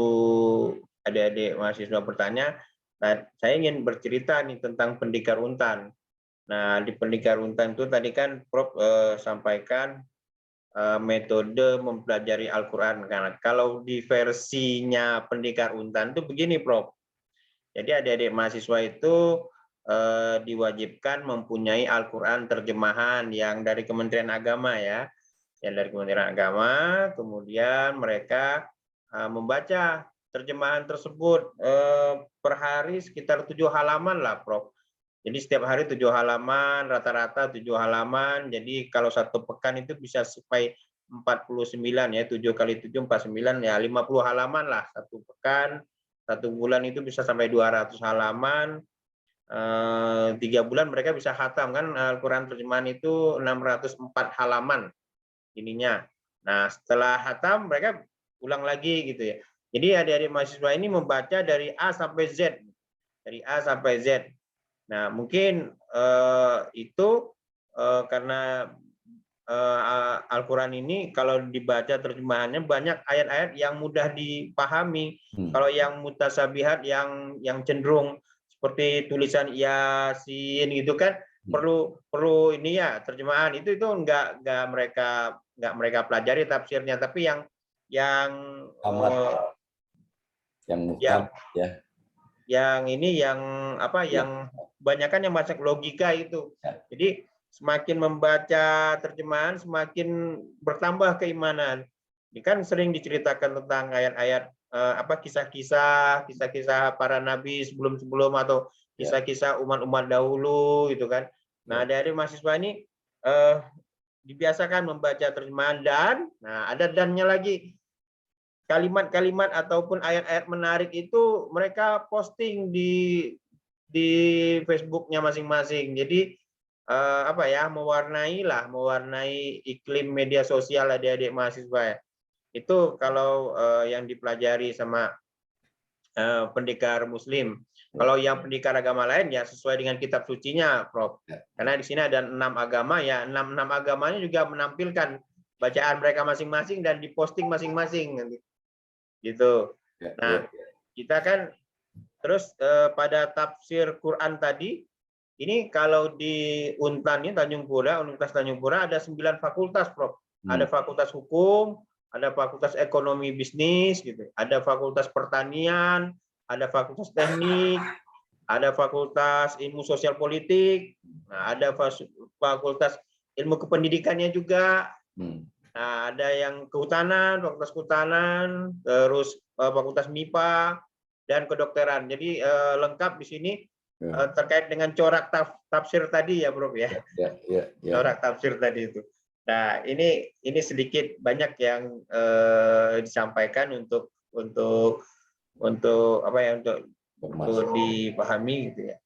adik-adik mahasiswa bertanya, Nah, saya ingin bercerita nih tentang Pendekar Untan. Nah, di Pendekar Untan itu tadi kan Prof sampaikan metode mempelajari Al-Quran. Karena kalau di versinya Pendekar Untan itu begini, Prof. Jadi adik-adik mahasiswa itu diwajibkan mempunyai Al-Quran terjemahan yang dari Kementerian Agama ya. Yang dari Kementerian Agama, kemudian mereka membaca terjemahan tersebut per hari sekitar 7 halaman lah, Prof. Jadi setiap hari 7 halaman, rata-rata 7 halaman. Jadi kalau satu pekan itu bisa sampai 49 ya, 7 kali 7 49 ya, 50 halaman lah satu pekan. Satu bulan itu bisa sampai 200 halaman. 3 bulan mereka bisa khatam kan, Al-Quran terjemahan itu 604 halaman ininya. Nah, setelah khatam mereka ulang lagi gitu ya. Jadi adik-adik mahasiswa ini membaca dari A sampai Z. Dari A sampai Z. Nah, mungkin itu karena Al-Quran ini kalau dibaca terjemahannya banyak ayat-ayat yang mudah dipahami. Kalau yang mutasabihat yang cenderung seperti tulisan Yasin gitu kan perlu ini ya terjemahan itu nggak mereka pelajari tafsirnya, tapi yang Amat yang yang muhtam ya. yang ini yang apa Ya. yang kebanyakan yang baca logika itu. Ya. Jadi semakin membaca terjemahan semakin bertambah keimanan. Ini kan sering diceritakan tentang ayat-ayat kisah-kisah para nabi sebelum-sebelum atau kisah-kisah umat-umat dahulu gitu kan. Nah, dari mahasiswa ini dibiasakan membaca terjemahan ada dannya lagi. Kalimat-kalimat ataupun ayat-ayat menarik itu mereka posting di Facebook-nya masing-masing. Jadi mewarnai iklim media sosial adik-adik mahasiswa ya. Itu kalau yang dipelajari sama pendekar Muslim. Kalau yang pendekar agama lain ya sesuai dengan kitab sucinya, Prof. Karena di sini ada 6 agama ya, 6 agamanya juga menampilkan bacaan mereka masing-masing dan diposting masing-masing nanti. Gitu. Nah, kita kan terus pada tafsir Quran tadi, ini kalau di Untan ini Universitas Tanjung Pura ada 9 fakultas, Prof. Ada fakultas hukum, ada fakultas ekonomi bisnis gitu. Ada fakultas pertanian, ada fakultas teknik, ada fakultas ilmu sosial politik, nah, ada fakultas ilmu kependidikannya juga. Nah, ada yang kehutanan, fakultas kehutanan, terus fakultas MIPA dan kedokteran. Jadi lengkap di sini terkait dengan corak tafsir tadi ya, Bro ya. Corak tafsir tadi itu. Nah, ini sedikit banyak yang disampaikan untuk dipahami gitu ya.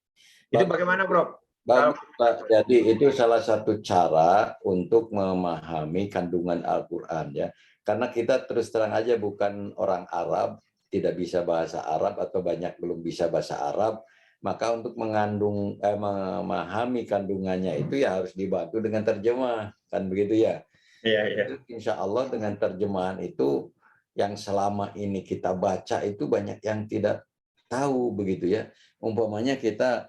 Itu bagaimana, Bro? Bagus, Pak. Jadi itu salah satu cara untuk memahami kandungan Al-Quran ya. Karena kita terus terang aja bukan orang Arab, tidak bisa bahasa Arab atau banyak belum bisa bahasa Arab, maka untuk memahami kandungannya itu ya harus dibantu dengan terjemah, kan begitu ya? Iya. Insya Allah dengan terjemahan itu yang selama ini kita baca itu banyak yang tidak tahu begitu ya. Umpamanya kita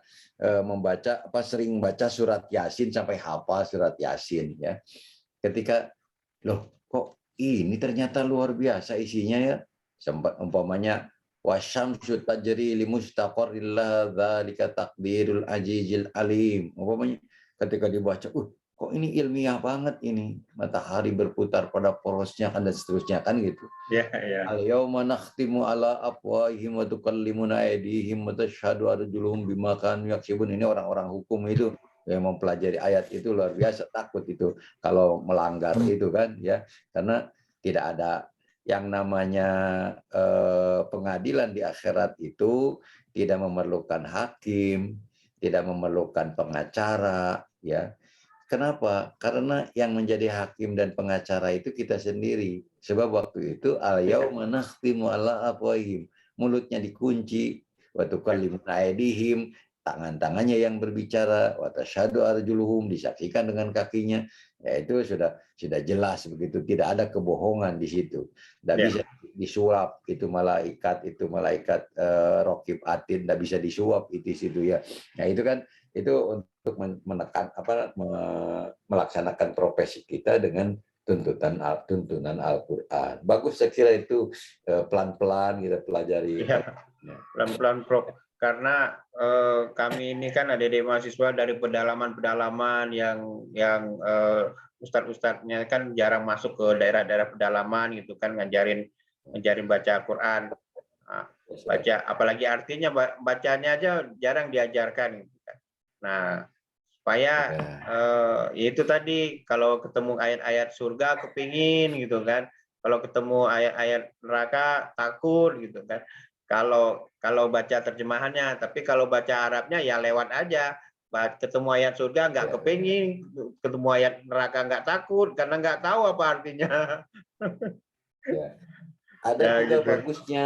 sering baca surat Yasin sampai hafal surat Yasin ya. Ketika loh kok ini ternyata luar biasa isinya ya. Sempat umpamanya wasyamsu tajri limustaqarril dzalika taqdirul azizil alim. Umpamanya ketika dibaca kok ini ilmiah banget ini, matahari berputar pada porosnya kan dan seterusnya kan gitu. Al-yauma nakhtimu ala afwahihim wa tukallimuna aydihim wa tashhadu arjuluhum bima kanu yaksibun. Ini orang-orang hukum itu yang mempelajari ayat itu luar biasa takut itu kalau melanggar itu kan ya, karena tidak ada yang namanya pengadilan di akhirat itu tidak memerlukan hakim, tidak memerlukan pengacara ya. Kenapa? Karena yang menjadi hakim dan pengacara itu kita sendiri. Sebab waktu itu al-yauma nakhtimu ala afwahihim, mulutnya dikunci, wa tukallimuna aydihim, tangan-tangannya yang berbicara, wa tasyhadu arjuluhum, disaksikan dengan kakinya, ya itu sudah jelas begitu, tidak ada kebohongan di situ. Tidak bisa disuap itu malaikat raqib atid, tidak bisa disuap itu situ ya. Nah itu kan itu untuk menekan melaksanakan profesi kita dengan tuntunan Al-Qur'an. Bagus, saya kira itu pelan-pelan kita pelajari. Ya, pelan-pelan Prof. Karena kami ini kan ada mahasiswa dari pedalaman-pedalaman yang ustadz-ustadznya kan jarang masuk ke daerah-daerah pedalaman gitu kan, ngajarin baca Al-Quran. Baca, apalagi artinya bacanya aja jarang diajarkan gitu kan. Nah, supaya itu tadi kalau ketemu ayat-ayat surga kepingin gitu kan, kalau ketemu ayat-ayat neraka takut gitu kan. Kalau baca terjemahannya, tapi kalau baca Arabnya ya lewat aja. Ketemu ayat surga nggak kepingin, ketemu ayat neraka nggak takut karena nggak tahu apa artinya. Ya. Ada Ya, juga gitu. bagusnya.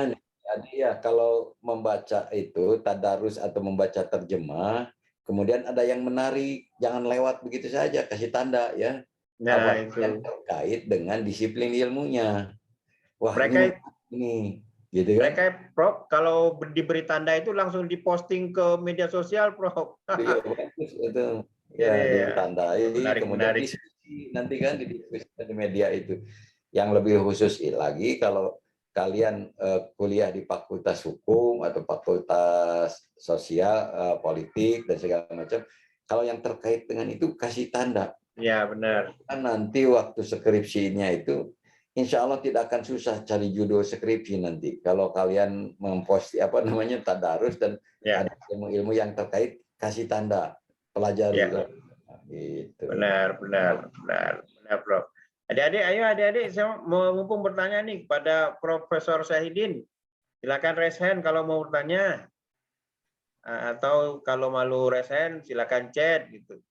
Jadi ya kalau membaca itu tadarus atau membaca terjemah, kemudian ada yang menarik, jangan lewat begitu saja, kasih tanda ya. Nah, Apalagi itu. yang terkait dengan disiplin ilmunya. Wah, Mereka ini gitu kan. mereka Prof, kalau diberi tanda itu langsung diposting ke media sosial, Prof. Iya, bagus itu. Ya, Jadi ditandai, kemudian menarik. diskusi nanti kan didiskusikan di media itu. Yang lebih khusus lagi kalau kalian kuliah di Fakultas Hukum atau Fakultas Sosial, Politik dan segala macam, kalau yang terkait dengan itu kasih tanda. Ya, benar. Kan nanti waktu skripsinya itu insya Allah tidak akan susah cari judul skripsi nanti. Kalau kalian mempost tadarus dan ada ilmu-ilmu yang terkait, kasih tanda, pelajari. Ya. Gitu. Benar, Prof. Adik-adik, saya mumpung bertanya nih kepada Profesor Syahidin. Silakan raise hand kalau mau bertanya. Atau kalau malu raise hand, silakan chat gitu.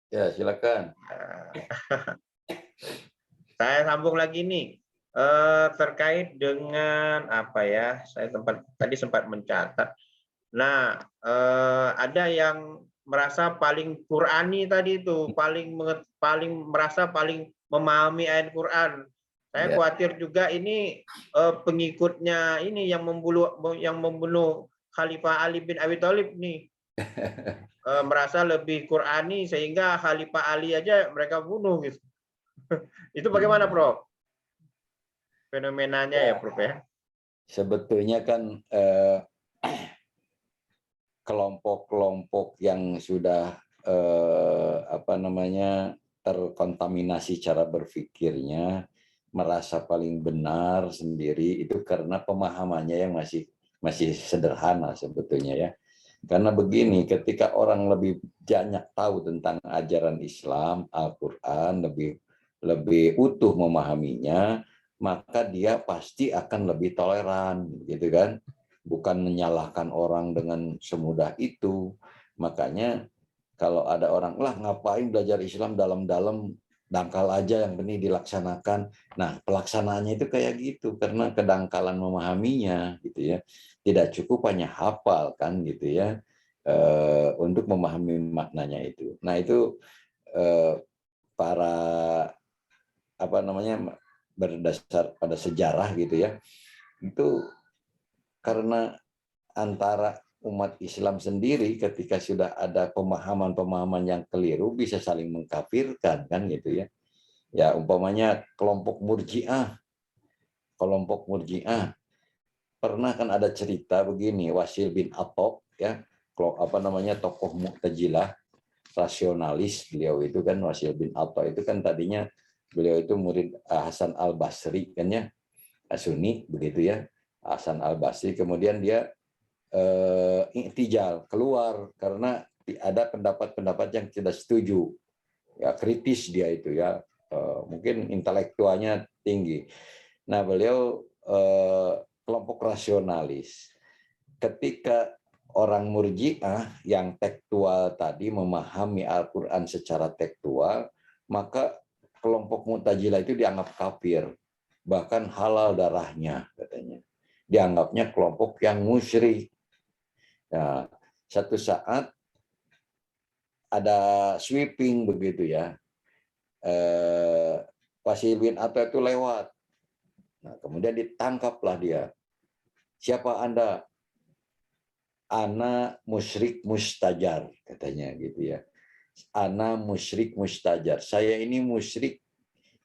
Ya, silakan. Saya sambung lagi nih. Terkait dengan apa ya? Saya tadi sempat mencatat. Nah, ada yang merasa paling Qurani tadi itu, paling merasa paling memahami ayat Quran. Saya khawatir juga ini pengikutnya ini yang membunuh Khalifah Ali bin Abi Thalib nih. Merasa lebih Qurani sehingga Khalifah Ali aja mereka bunuh gitu. Itu bagaimana, Prof? Fenomenanya ya, Prof ya. Sebetulnya kan kelompok-kelompok yang sudah terkontaminasi cara berpikirnya, merasa paling benar sendiri itu karena pemahamannya yang masih sederhana sebetulnya ya. Karena begini, ketika orang lebih banyak tahu tentang ajaran Islam, Al-Quran, lebih utuh memahaminya, maka dia pasti akan lebih toleran, gitu kan? Bukan menyalahkan orang dengan semudah itu. Makanya kalau ada orang, lah ngapain belajar Islam dalam-dalam, dangkal aja yang penting dilaksanakan. Nah, pelaksanaannya itu kayak gitu, karena kedangkalan memahaminya, gitu ya. Tidak cukup hanya hafal kan, gitu ya, untuk memahami maknanya itu. Nah, itu para berdasar pada sejarah gitu ya, itu karena antara umat Islam sendiri ketika sudah ada pemahaman-pemahaman yang keliru bisa saling mengkafirkan kan gitu ya. Ya umpamanya kelompok Murji'ah pernah kan ada cerita begini, Wasil bin Attab ya, tokoh Mu'tazilah rasionalis, beliau itu kan Wasil bin Attab itu kan tadinya beliau itu murid Hasan al-Basri kan ya, Sunni begitu ya, Hasan al-Basri, kemudian dia i'tijal keluar karena ada pendapat-pendapat yang tidak setuju ya, kritis dia itu ya, mungkin intelektualnya tinggi. Nah, beliau kelompok rasionalis. Ketika orang Murji'ah yang tekstual tadi memahami Al-Quran secara tekstual, maka kelompok Mu'tazilah itu dianggap kafir, bahkan halal darahnya katanya. Dianggapnya kelompok yang musyrik. Nah, Satu saat ada sweeping begitu ya. Wasil bin Atta itu lewat. Nah, kemudian ditangkaplah dia. Siapa Anda? Ana musyrik mustajar, katanya gitu ya. Ana musyrik mustajar. Saya ini musyrik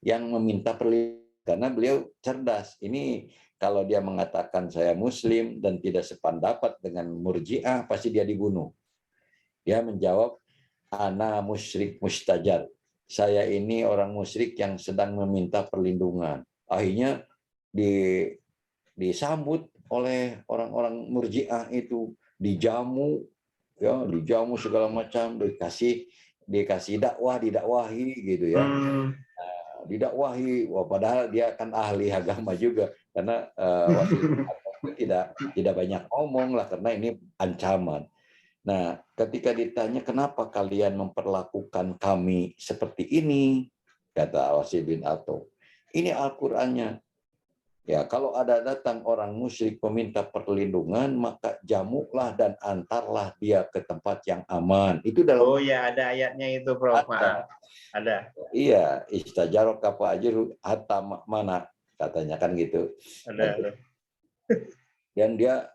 yang meminta perlindungan. Karena beliau cerdas. Ini kalau dia mengatakan saya muslim dan tidak sependapat dengan Murji'ah, pasti dia dibunuh. Dia menjawab, ana musyrik mustajar. Saya ini orang musyrik yang sedang meminta perlindungan. Akhirnya disambut oleh orang-orang Murji'ah itu, dijamu, ya, dijamu segala macam, dikasih dakwah, didakwahi gitu ya. Didakwahi, wah, padahal dia kan ahli agama juga, karena tidak banyak ngomong lah, karena ini ancaman. Nah, ketika ditanya kenapa kalian memperlakukan kami seperti ini, kata Wasil bin Atta, ini Al-Qur'annya. Ya, kalau ada datang orang musyrik meminta perlindungan, maka jamuklah dan antarlah dia ke tempat yang aman. Itu dalam. Oh ya, ada ayatnya itu, Prof. Maaf. Ada. Iya, istajarok apa aja hatta mana, katanya kan gitu. Ada. Dan dia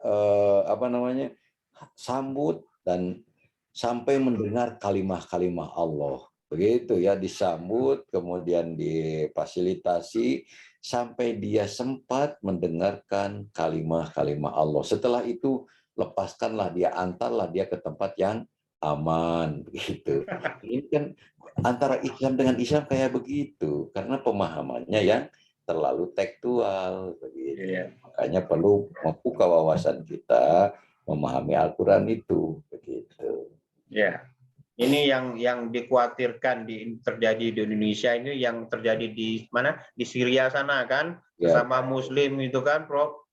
sambut dan sampai mendengar kalimah-kalimah Allah. Begitu ya, disambut, kemudian difasilitasi sampai dia sempat mendengarkan kalimah-kalimah Allah. Setelah itu lepaskanlah dia, antarlah dia ke tempat yang aman, begitu. Ini kan antara Islam dengan Islam kayak begitu, karena pemahamannya yang terlalu tekstual, begitu. Iya. Makanya perlu membuka wawasan kita memahami Al-Quran itu, begitu. Ya. Ini yang dikhawatirkan terjadi di Indonesia, ini yang terjadi di mana? Di Syria sana kan, Ya. sama Muslim itu kan, Prof.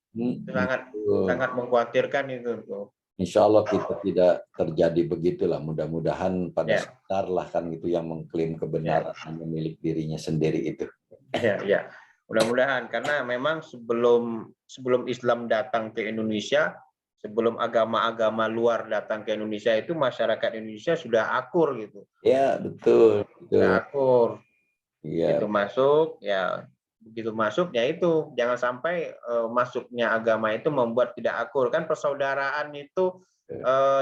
Sangat mengkhawatirkan itu. Insya Allah kita tidak terjadi begitulah. Mudah-mudahan pada sekitar lah kan itu yang mengklaim kebenaran milik dirinya sendiri itu. Ya. Mudah-mudahan, karena memang sebelum Islam datang ke Indonesia, sebelum agama-agama luar datang ke Indonesia, itu masyarakat Indonesia sudah akur gitu. Ya, betul. Sudah akur. Iya. Begitu masuk ya itu jangan sampai masuknya agama itu membuat tidak akur. Kan persaudaraan itu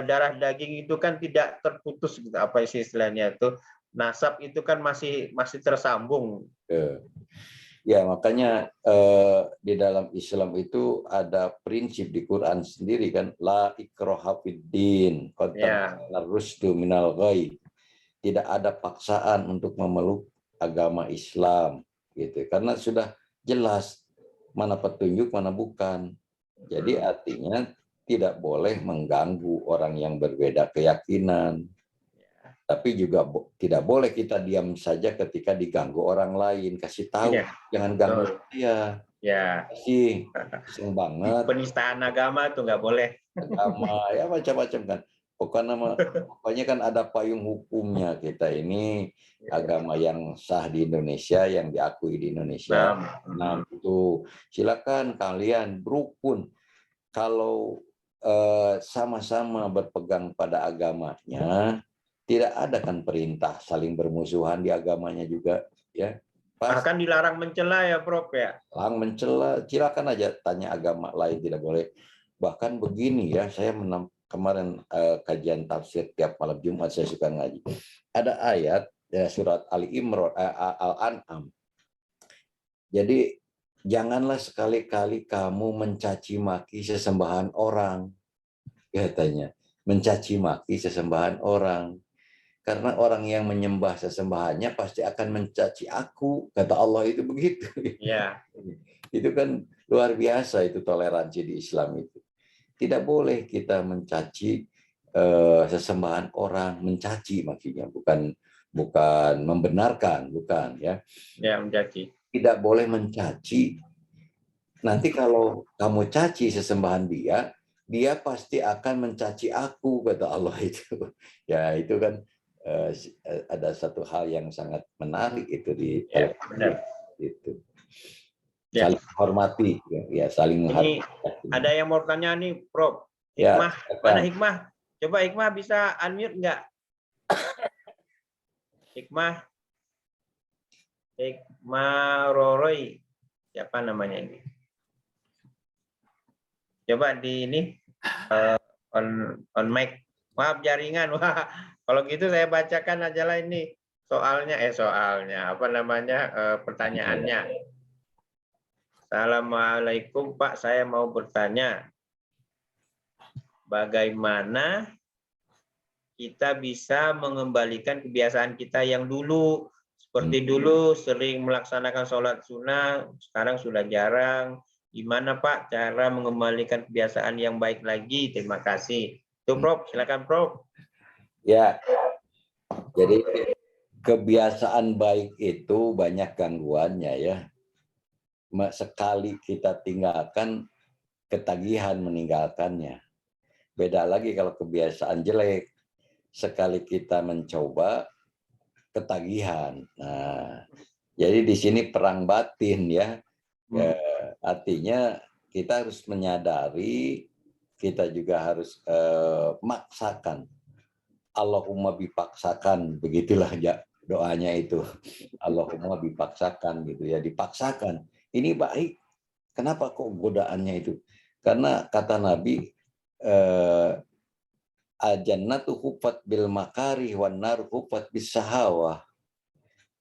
darah daging itu kan tidak terputus gitu, apa istilahnya itu. Nasab itu kan masih tersambung. Ya, makanya di dalam Islam itu ada prinsip di Quran sendiri kan, la ikraha fiddin, qad tabayyana rusdu minal ghayy. Tidak ada paksaan untuk memeluk agama Islam gitu. Karena sudah jelas mana petunjuk, mana bukan. Jadi artinya tidak boleh mengganggu orang yang berbeda keyakinan. Tapi juga tidak boleh kita diam saja ketika diganggu orang lain. Kasih tahu, jangan ganggu dia. Ya. Kasih banget. Penistaan agama itu nggak boleh. Agama ya macam-macam kan. Pokoknya kan ada payung hukumnya. Kita ini agama yang sah di Indonesia, yang diakui di Indonesia. Nah, itu silakan kalian berukun. Kalau sama-sama berpegang pada agamanya, tidak ada kan perintah saling bermusuhan di agamanya juga, ya. Bahkan dilarang mencela ya, Prof ya. Larang mencela, silakan aja tanya agama lain, tidak boleh. Bahkan begini ya, saya kemarin kajian tafsir tiap malam Jumat saya suka ngaji. Ada ayat ya, surat Ali Imran Al-An'am. Jadi janganlah sekali-kali kamu mencaci maki sesembahan orang, katanya. Mencaci maki sesembahan orang. Karena orang yang menyembah sesembahannya pasti akan mencaci aku, kata Allah itu begitu. Ya. Itu kan luar biasa itu toleransi di Islam itu. Tidak boleh kita mencaci sesembahan orang, mencaci maksudnya, bukan membenarkan, bukan ya. Ya, mencaci. Tidak boleh mencaci. Nanti kalau kamu caci sesembahan dia pasti akan mencaci aku, kata Allah itu. Ya, itu kan ada satu hal yang sangat menarik itu di itu. Saling hormati, ya saling menghargai. Ini ada yang mau tanya nih, Prof. Ya, Hikmah, mana hikmah? Coba Hikmah bisa unmute nggak? Hikmah Roroy. Siapa namanya ini? Coba di ini on mic. Maaf jaringan. Wah, kalau gitu saya bacakan aja lah ini soalnya apa namanya pertanyaannya. Assalamualaikum Pak, saya mau bertanya. Bagaimana kita bisa mengembalikan kebiasaan kita yang dulu? Seperti dulu sering melaksanakan sholat sunnah, sekarang sudah jarang. Gimana Pak cara mengembalikan kebiasaan yang baik lagi? Terima kasih. Tuh Prof, silakan Prof. Ya, jadi kebiasaan baik itu banyak gangguannya ya. Sekali kita tinggalkan, ketagihan meninggalkannya. Beda lagi kalau kebiasaan jelek. Sekali kita mencoba, ketagihan. Nah, jadi di sini perang batin ya. Artinya kita harus menyadari, kita juga harus maksakan. Allahumma bipaksakan, begitulah ya doanya itu. Allahumma bipaksakan gitu ya, dipaksakan. Ini baik. Kenapa kok godaannya itu? Karena kata Nabi, al-jannatu hufat bil makari wan nar hufat bis sahawah.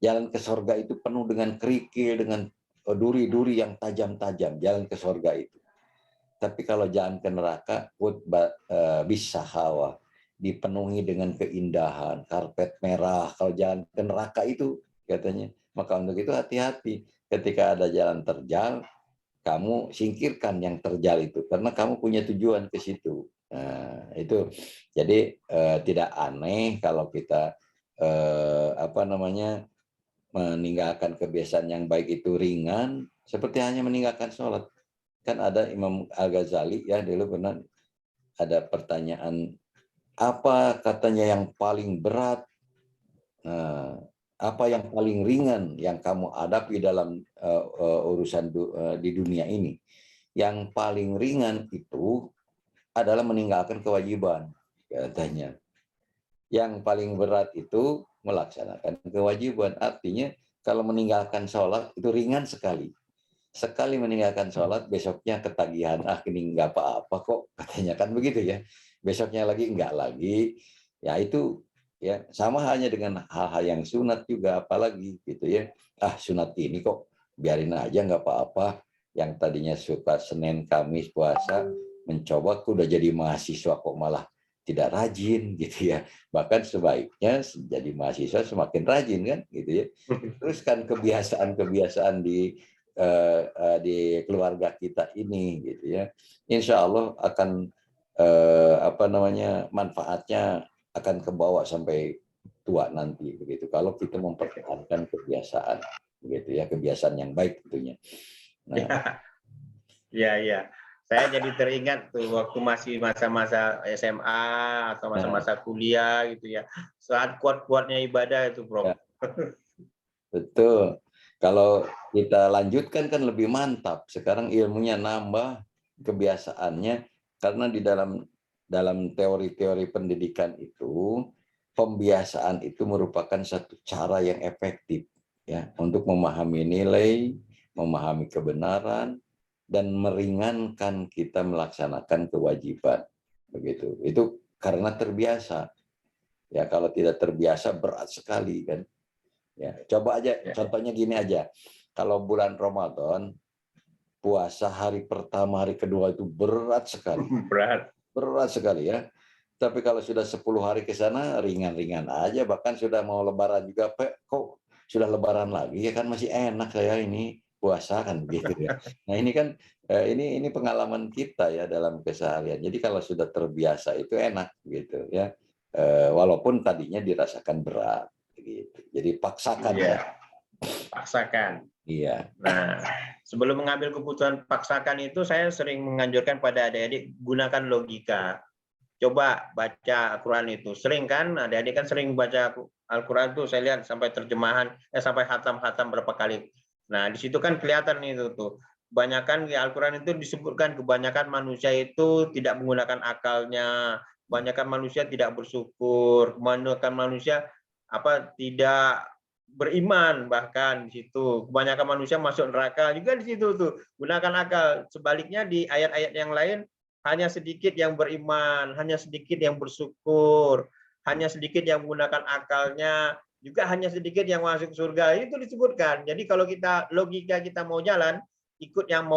Jalan ke surga itu penuh dengan kerikil, dengan duri-duri yang tajam-tajam, jalan ke surga itu. Tapi kalau jalan ke neraka, bis sahawah, dipenuhi dengan keindahan, karpet merah. Kalau jalan ke neraka itu, katanya, maka untuk itu hati-hati. Ketika ada jalan terjal, kamu singkirkan yang terjal itu, karena kamu punya tujuan ke situ. Nah, itu jadi tidak aneh kalau kita meninggalkan kebiasaan yang baik itu ringan, seperti hanya meninggalkan sholat. Kan ada Imam Al-Ghazali ya, dulu pernah ada pertanyaan, apa katanya yang paling berat, apa yang paling ringan yang kamu hadapi dalam urusan di dunia ini? Yang paling ringan itu adalah meninggalkan kewajiban, katanya. Yang paling berat itu melaksanakan kewajiban. Artinya kalau meninggalkan sholat itu ringan sekali. Sekali meninggalkan sholat, besoknya ketagihan, ini nggak apa-apa kok, katanya kan begitu ya. Besoknya lagi enggak lagi. Ya itu ya sama hanya dengan hal-hal yang sunat juga, apalagi gitu ya. Sunat ini kok biarin aja nggak apa-apa. Yang tadinya suka Senin, Kamis, puasa, mencoba udah jadi mahasiswa kok malah tidak rajin gitu ya. Bahkan sebaiknya jadi mahasiswa semakin rajin kan gitu ya. Terus kan kebiasaan-kebiasaan di keluarga kita ini gitu ya. Insya Allah akan manfaatnya akan kebawa sampai tua nanti begitu. Kalau kita mempertahankan kebiasaan begitu ya, kebiasaan yang baik tentunya. Nah, ya. Saya jadi teringat tuh waktu masih masa-masa SMA atau masa-masa kuliah gitu ya. Saat kuat-kuatnya ibadah itu, Bro. Ya, betul. Kalau kita lanjutkan kan lebih mantap. Sekarang ilmunya nambah, kebiasaannya, karena di dalam teori-teori pendidikan itu, pembiasaan itu merupakan satu cara yang efektif ya untuk memahami nilai, memahami kebenaran, dan meringankan kita melaksanakan kewajiban. Begitu. Itu karena terbiasa. Ya kalau tidak terbiasa berat sekali kan. Ya, coba aja contohnya gini aja. Kalau bulan Ramadan, puasa hari pertama, hari kedua itu berat sekali. Berat sekali ya. Tapi kalau sudah 10 hari ke sana ringan-ringan aja, bahkan sudah mau lebaran juga, kok sudah lebaran lagi ya kan, masih enak saya ini puasa kan gitu ya. Nah, ini kan ini pengalaman kita ya dalam keseharian. Jadi kalau sudah terbiasa itu enak gitu ya. Walaupun tadinya dirasakan berat gitu. Jadi paksakan ya. Paksakan. Iya. Nah, sebelum mengambil keputusan paksakan itu saya sering menganjurkan pada adik-adik gunakan logika. Coba baca Al-Quran itu. Sering kan, adik-adik kan sering baca Al-Quran tuh, saya lihat sampai terjemahan, sampai hatam-hatam berapa kali. Nah, di situ kan kelihatan itu tuh. Kebanyakan di Al-Quran itu disebutkan kebanyakan manusia itu tidak menggunakan akalnya, kebanyakan manusia tidak bersyukur, kebanyakan manusia tidak beriman, bahkan di situ kebanyakan manusia masuk neraka juga di situ tuh. Gunakan akal. Sebaliknya di ayat-ayat yang lain hanya sedikit yang beriman, hanya sedikit yang bersyukur, hanya sedikit yang menggunakan akalnya, juga hanya sedikit yang masuk surga. Itu disebutkan. Jadi kalau logika kita mau jalan, ikut yang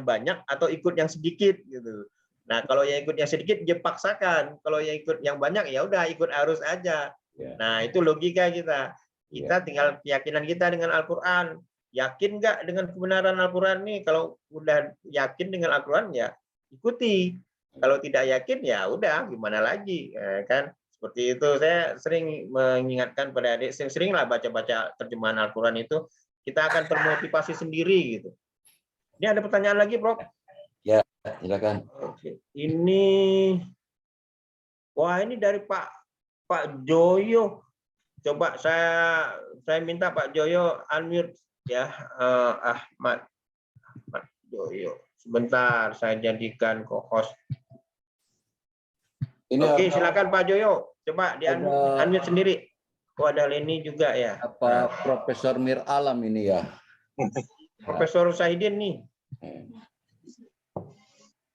banyak atau ikut yang sedikit gitu. Nah, kalau yang ikut yang sedikit dia paksakan. Kalau yang ikut yang banyak ya udah ikut arus aja. Nah, itu logika kita. Kita tinggal keyakinan kita dengan Al-Qur'an. Yakin nggak dengan kebenaran Al-Qur'an nih? Kalau udah yakin dengan Al-Qur'an ya ikuti. Kalau tidak yakin ya udah gimana lagi, kan? Seperti itu. Saya sering mengingatkan pada adik, seringlah baca-baca terjemahan Al-Qur'an itu, kita akan termotivasi sendiri gitu. Ini ada pertanyaan lagi, Prof? Ya, silakan. Oke. Wah, ini dari Pak Joyo. Coba saya minta Pak Joyo unmute ya, Ahmad Joyo. Sebentar, saya jadikan co-host. Oke, silakan Pak Joyo. Coba di unmute sendiri. Oh, ada Leni juga ya. Apa Profesor Mir Alam ini ya? Profesor Sahidin nih.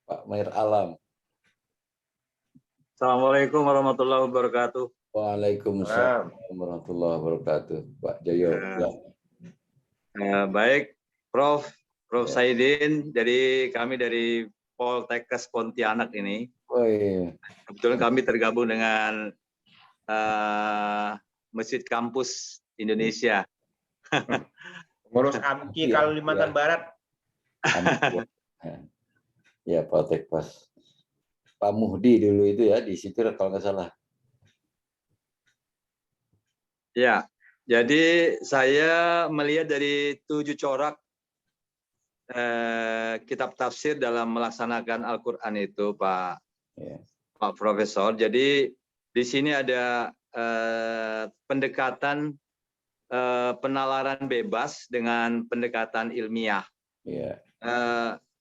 Pak Mir Alam. Assalamualaikum warahmatullahi wabarakatuh. Waalaikumsalam warahmatullahi wabarakatuh. Pak Joyo. Baik, Prof. Saidin, kami dari Poltekkes Pontianak ini. Oh, iya. Kebetulan kami tergabung dengan Masjid Kampus Indonesia. Ngurus AMKI Kalimantan Barat. Ya, Poltekkes. Pak Muhdi dulu itu ya, di situ kalau nggak salah. Ya, jadi saya melihat dari 7 corak kitab tafsir dalam melaksanakan Al-Quran itu, Pak Profesor. Jadi di sini ada pendekatan penalaran bebas dengan pendekatan ilmiah.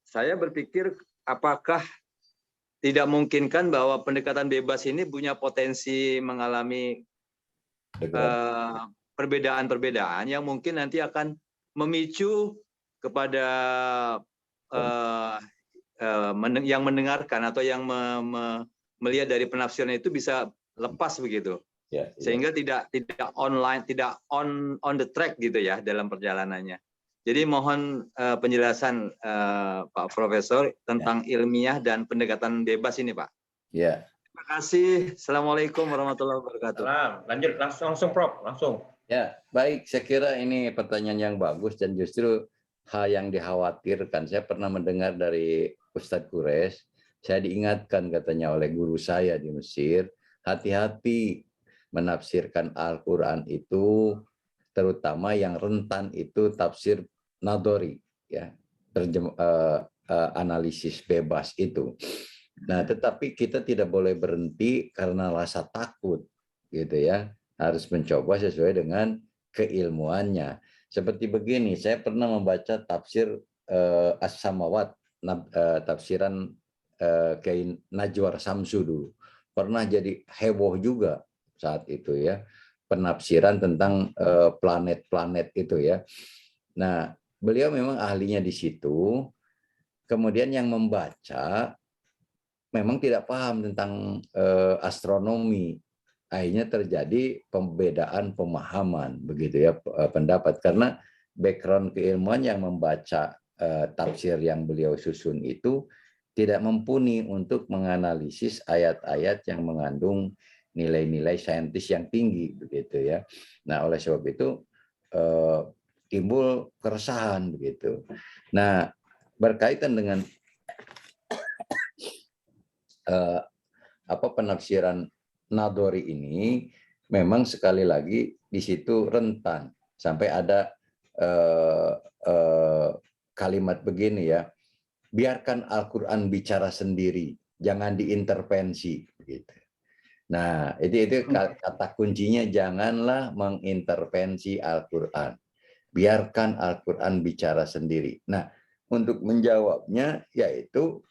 Saya berpikir apakah tidak memungkinkan bahwa pendekatan bebas ini punya potensi mengalami perbedaan-perbedaan yang mungkin nanti akan memicu kepada yang mendengarkan atau yang melihat dari penafsiran itu bisa lepas begitu, sehingga tidak online, tidak on the track gitu ya dalam perjalanannya. Jadi mohon penjelasan Pak Profesor tentang ilmiah dan pendekatan bebas ini, Pak. Ya. Terima kasih. Assalamualaikum warahmatullahi wabarakatuh. Lanjut langsung Prof, langsung. Ya, baik. Saya kira ini pertanyaan yang bagus dan justru hal yang dikhawatirkan. Saya pernah mendengar dari Ustadz Quraisy, saya diingatkan katanya oleh guru saya di Mesir, hati-hati menafsirkan Al-Quran itu, terutama yang rentan itu tafsir nadori, ya, analisis bebas itu. Nah, tetapi kita tidak boleh berhenti karena rasa takut, gitu ya. Harus mencoba sesuai dengan keilmuannya. Seperti begini, saya pernah membaca tafsir As-Samawat, tafsiran Kiai Najwar Samsu dulu. Pernah jadi heboh juga saat itu ya, penafsiran tentang planet-planet itu ya. Nah, beliau memang ahlinya di situ. Kemudian yang membaca memang tidak paham tentang astronomi. Akhirnya terjadi pembedaan pemahaman begitu ya, pendapat, karena background keilmuan yang membaca tafsir yang beliau susun itu tidak mumpuni untuk menganalisis ayat-ayat yang mengandung nilai-nilai saintis yang tinggi begitu ya. Nah, oleh sebab itu timbul keresahan begitu. Nah, berkaitan dengan penafsiran Nadori ini, memang sekali lagi di situ rentan sampai ada kalimat begini ya, biarkan Al-Quran bicara sendiri, jangan diintervensi begitu. Nah, itu kata kuncinya, janganlah mengintervensi Al-Quran, biarkan Al-Quran bicara sendiri. Nah, untuk menjawabnya yaitu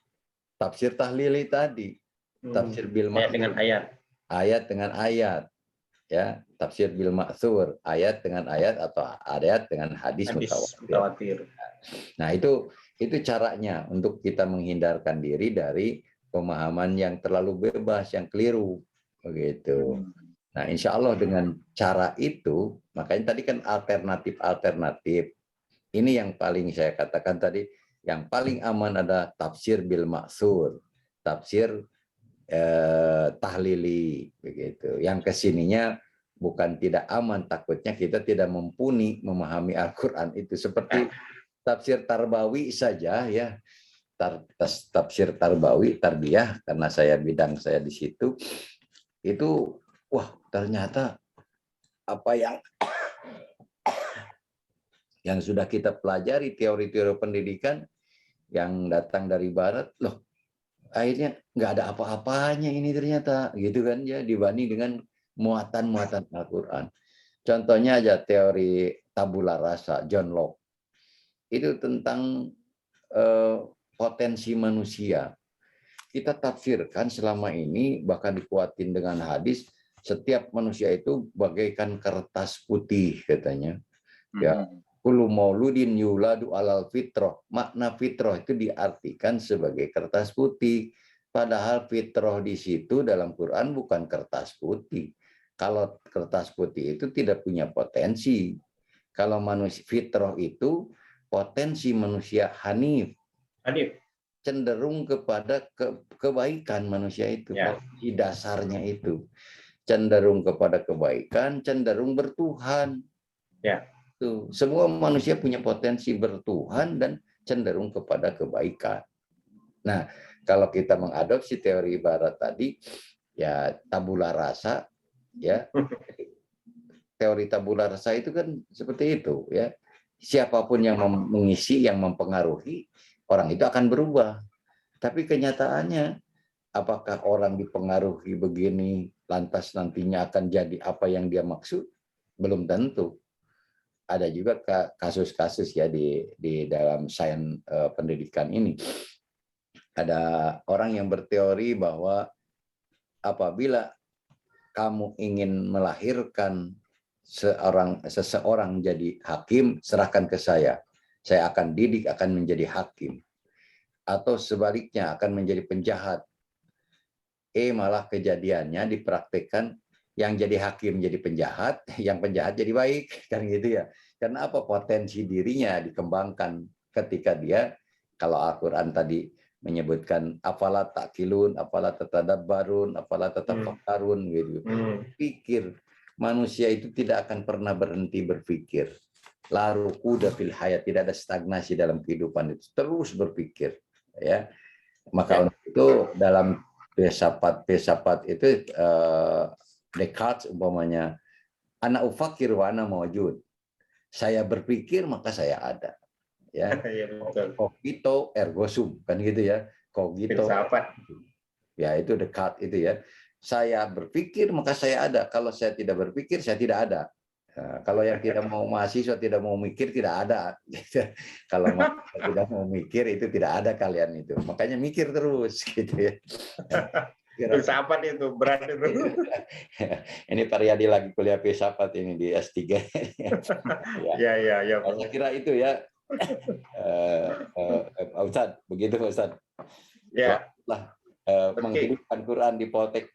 tafsir tahlili tadi. Tafsir bil Ayat dengan ma'thur, ayat. ayat dengan ayat. Ya, tafsir bil ma'thur, ayat dengan ayat atau ayat dengan hadis mutawatir. Nah, itu caranya untuk kita menghindarkan diri dari pemahaman yang terlalu bebas, yang keliru, begitu. Nah, insya Allah dengan cara itu, makanya tadi kan alternatif. Ini yang paling saya katakan tadi, yang paling aman ada tafsir bil ma'thur, tafsir tahlili, begitu. Yang kesininya bukan tidak aman, takutnya kita tidak mumpuni memahami Al-Quran itu seperti tafsir Tarbawi saja ya. Tafsir Tarbawi, tarbiyah, karena bidang saya di situ, itu wah ternyata apa yang sudah kita pelajari, teori-teori pendidikan yang datang dari barat, loh akhirnya nggak ada apa-apanya ini ternyata, gitu kan ya, dibanding dengan muatan-muatan Al-Quran. Contohnya aja teori tabula rasa John Locke, itu tentang potensi manusia. Kita tafsirkan selama ini, bahkan dikuatin dengan hadis, setiap manusia itu bagaikan kertas putih katanya. Ya, kullu mauludin yuladu alal fitrah. Makna fitrah itu diartikan sebagai kertas putih. Padahal fitrah di situ dalam Quran bukan kertas putih. Kalau kertas putih itu tidak punya potensi. Kalau manusia fitrah itu potensi manusia hanif. Cenderung kepada kebaikan manusia itu. Potensi dasarnya itu. Cenderung kepada kebaikan, cenderung bertuhan. Ya. Tuh, semua manusia punya potensi bertuhan dan cenderung kepada kebaikan. Nah, kalau kita mengadopsi teori barat tadi, ya tabula rasa, ya teori tabula rasa itu kan seperti itu, ya. Siapapun yang mengisi, yang mempengaruhi, orang itu akan berubah. Tapi kenyataannya, apakah orang dipengaruhi begini, lantas nantinya akan jadi apa yang dia maksud? Belum tentu. Ada juga kasus-kasus ya di dalam sains pendidikan ini. Ada orang yang berteori bahwa apabila kamu ingin melahirkan seseorang jadi hakim, serahkan ke saya. Saya akan didik akan menjadi hakim. Atau sebaliknya akan menjadi penjahat. Malah kejadiannya dipraktikkan, yang jadi hakim jadi penjahat, yang penjahat jadi baik, kan gitu ya. Karena apa? Potensi dirinya dikembangkan ketika dia, kalau Al-Quran tadi menyebutkan afala ta'qilun, afala tatadabbarun, afala tatafakkarun, gitu. Pikir, manusia itu tidak akan pernah berhenti berpikir. La rukuda fil hayat, tidak ada stagnasi dalam kehidupan itu, terus berpikir, ya. Maka untuk itu dalam filsafat itu Descartes umpamanya, ana ufakir wa ana mawjud. Saya berpikir maka saya ada. Ya. Cogito ergo sum, kan gitu ya. Cogito. Ya, itu Descartes itu ya. Saya berpikir maka saya ada. Kalau saya tidak berpikir saya tidak ada. Nah, kalau yang tidak mau mahasiswa tidak mau mikir tidak ada. Kalau tidak mau mikir itu tidak ada kalian itu. Makanya mikir terus gitu ya. Filsafat itu berat itu. Ini Pak Riyadi lagi kuliah filsafat ini di S3. Ya. Saya kira itu ya. Ustadz, begitu Ustadz. Ya. Menghidupkan Quran di Poltek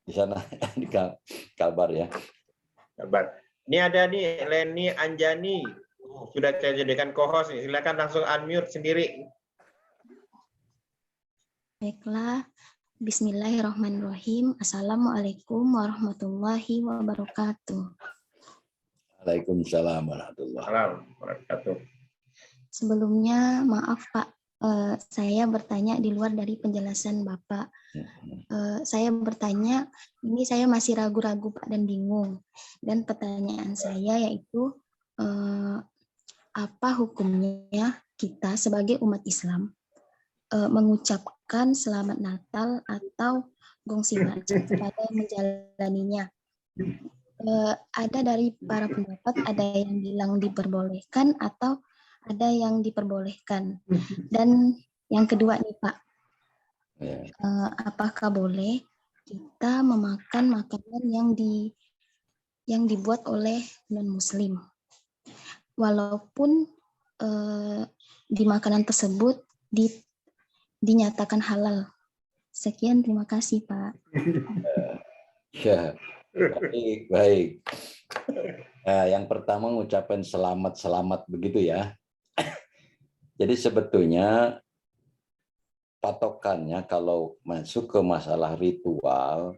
di sana di Kalbar ya. Kalbar. Ini ada nih Leni Anjani. Sudah saya jadikan co-host nih. Silakan langsung unmute sendiri. Baiklah. Bismillahirrahmanirrahim. Assalamualaikum warahmatullahi wabarakatuh. Waalaikumsalam warahmatullahi wabarakatuh. Sebelumnya maaf Pak, saya bertanya di luar dari penjelasan Bapak. Saya bertanya, ini saya masih ragu-ragu Pak dan bingung. Dan pertanyaan saya yaitu, apa hukumnya kita sebagai umat Islam mengucapkan selamat Natal atau gongsi Natal pada menjalaninya? Ada dari para pendapat, ada yang bilang diperbolehkan atau ada yang diperbolehkan. Dan yang kedua nih Pak, Ya. Apakah boleh kita memakan makanan yang dibuat oleh non-Muslim, walaupun di makanan tersebut dinyatakan halal? Sekian, terima kasih, Pak. Ya, baik. Nah, yang pertama mengucapkan selamat begitu ya. Jadi sebetulnya patokannya kalau masuk ke masalah ritual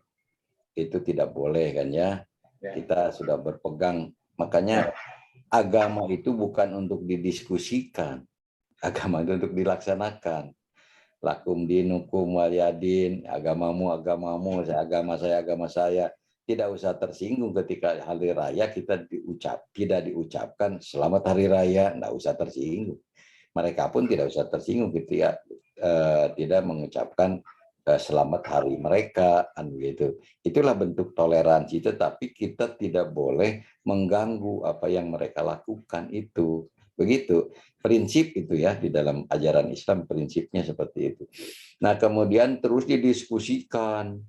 itu tidak boleh kan ya. Kita sudah berpegang. Makanya agama itu bukan untuk didiskusikan. Agama itu untuk dilaksanakan. Lakum dinukum waliyadin, agamamu, agama saya. Tidak usah tersinggung ketika hari raya kita tidak diucapkan selamat hari raya, tidak usah tersinggung. Mereka pun tidak usah tersinggung ketika tidak mengucapkan selamat hari mereka, gitu. Itulah bentuk toleransi, tetapi kita tidak boleh mengganggu apa yang mereka lakukan itu. Begitu prinsip itu ya, di dalam ajaran Islam prinsipnya seperti itu. Nah, kemudian terus didiskusikan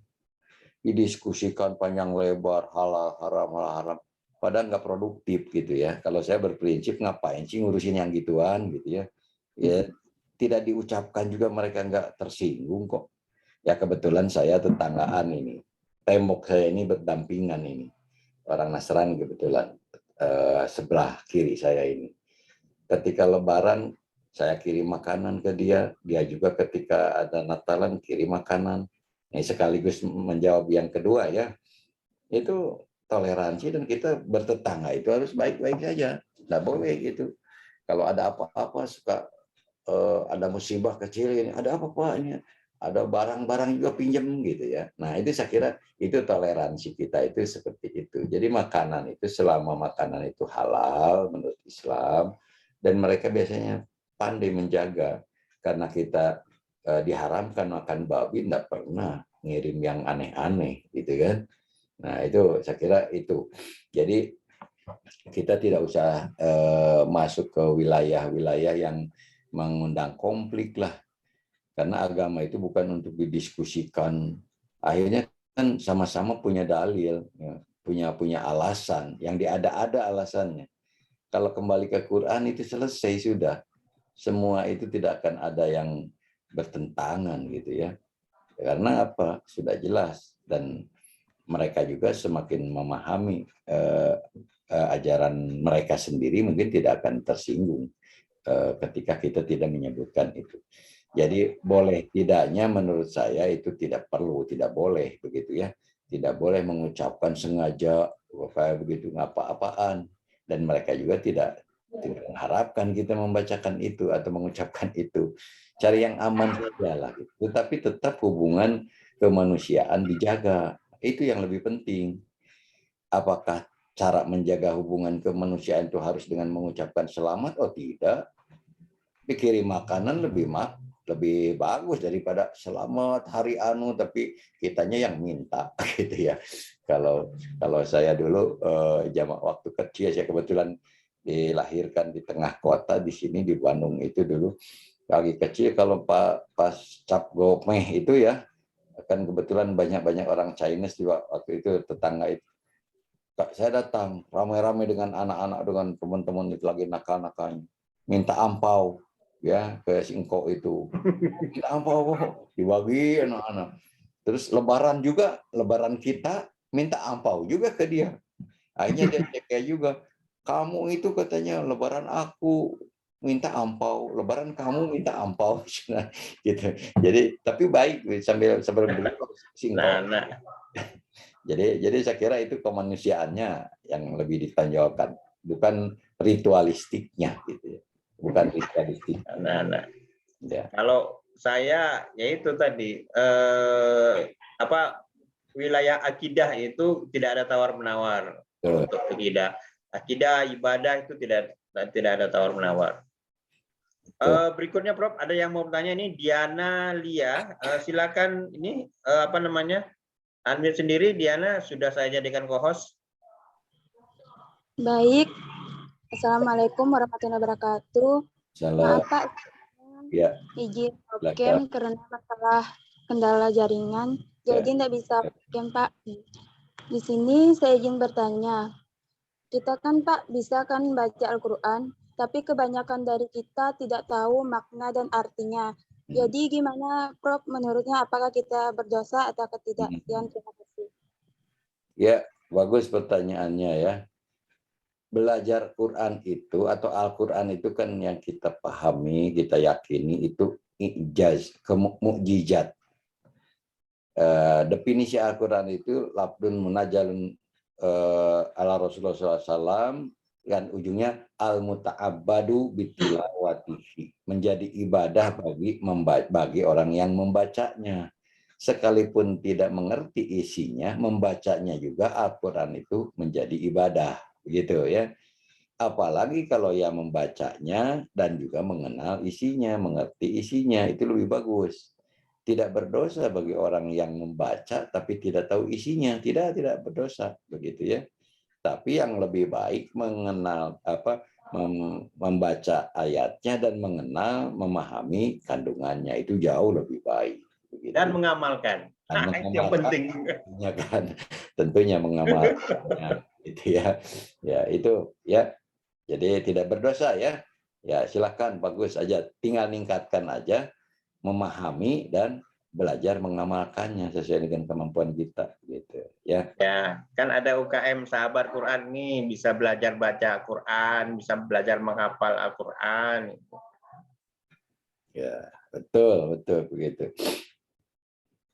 panjang lebar, halal haram, padahal nggak produktif gitu ya. Kalau saya berprinsip ngapain sih ngurusin yang gituan gitu ya. Ya tidak diucapkan juga mereka nggak tersinggung kok. Ya kebetulan saya tetanggaan ini, tembok saya ini berdampingan ini, orang Nasrani kebetulan, sebelah kiri saya ini. Ketika Lebaran saya kirim makanan ke dia, dia juga ketika ada Natalan kirim makanan. Ini sekaligus menjawab yang kedua ya, itu toleransi dan kita bertetangga itu harus baik-baik saja, nggak boleh gitu. Kalau ada apa-apa suka ada musibah kecil ini, ada apa Pak ini? Ada barang-barang juga pinjam gitu ya. Nah itu saya kira itu toleransi kita itu seperti itu. Jadi makanan itu selama makanan itu halal menurut Islam dan mereka biasanya pandai menjaga karena kita diharamkan makan babi, tidak pernah ngirim yang aneh-aneh gitu kan. Nah itu saya kira itu. Jadi kita tidak usah masuk ke wilayah-wilayah yang mengundang konflik lah. Karena agama itu bukan untuk didiskusikan. Akhirnya kan sama-sama punya dalil, ya, punya alasan, yang diada-ada alasannya. Kalau kembali ke Quran itu selesai sudah. Semua itu tidak akan ada yang bertentangan gitu ya. Karena apa? Sudah jelas dan mereka juga semakin memahami ajaran mereka sendiri mungkin tidak akan tersinggung ketika kita tidak menyebutkan itu. Jadi boleh tidaknya menurut saya itu tidak perlu, tidak boleh begitu ya. Tidak boleh mengucapkan sengaja kayak begitu apa-apaan dan mereka juga tidak mengharapkan kita membacakan itu atau mengucapkan itu. Cari yang aman saja lah. Tetapi tetap hubungan kemanusiaan dijaga. Itu yang lebih penting. Apakah cara menjaga hubungan kemanusiaan itu harus dengan mengucapkan selamat? Oh tidak. Dikirim makanan lebih bagus daripada selamat hari anu tapi kitanya yang minta gitu ya. Kalau saya dulu waktu kecil saya kebetulan dilahirkan di tengah kota di sini di Bandung itu dulu lagi kecil kalau pas cap gomeh itu ya kan kebetulan banyak orang Chinese juga waktu itu tetangga itu. Saya datang ramai-ramai dengan anak-anak dengan teman-teman itu lagi nakal-nakalnya minta ampau ya ke singkok itu minta ampau dibagi anak-anak terus lebaran kita minta ampau juga ke dia akhirnya dia cek juga kamu itu katanya lebaran aku minta ampau lebaran kamu minta ampau gitu jadi tapi baik sambil beli singkok jadi saya kira itu kemanusiaannya yang lebih ditonjolkan bukan ritualistiknya gitu ya. Bukan ritualistik. Nah. Ya. Kalau saya yaitu tadi wilayah akidah itu tidak ada tawar menawar untuk akidah ibadah itu tidak ada tawar menawar. Berikutnya Prof ada yang mau bertanya ini Diana Lia silakan ini unmute sendiri Diana sudah saya jadikan co-host. Baik. Assalamualaikum warahmatullahi wabarakatuh. Salam. Maaf Pak, ya. izin game karena masalah kendala jaringan, jadi tidak bisa bikin Pak. Di sini saya izin bertanya, kita kan Pak bisa kan baca Al-Quran, tapi kebanyakan dari kita tidak tahu makna dan artinya. Jadi gimana Prof menurutnya, apakah kita berdosa atau tidak? Terima kasih. Ya, bagus pertanyaannya ya. Belajar Quran itu atau Al-Quran itu kan yang kita pahami, kita yakini itu ijaz, mukjizat. Definisi Al-Quran itu labdun munajalun ala Rasulullah SAW, dan ujungnya al-muta'abbadu bitilawatihi, menjadi ibadah bagi orang yang membacanya. Sekalipun tidak mengerti isinya, membacanya juga Al-Quran itu menjadi ibadah. Begitu ya. Apalagi kalau yang membacanya dan juga mengenal isinya, mengerti isinya, itu lebih bagus. Tidak berdosa bagi orang yang membaca tapi tidak tahu isinya, tidak berdosa, begitu ya. Tapi yang lebih baik mengenal membaca ayatnya dan mengenal, memahami kandungannya, itu jauh lebih baik. Begitu. Dan mengamalkan. Nah, itu yang penting. Ya kan, tentunya mengamalkannya, gitu ya. Ya itu ya. Jadi tidak berdosa ya. Ya silakan, bagus aja. Tinggal ningkatkan aja, memahami dan belajar mengamalkannya sesuai dengan kemampuan kita, gitu ya. Ya, kan ada UKM Sahabat Quran nih, bisa belajar baca Quran, bisa belajar menghafal Al-Quran. Ya, betul begitu.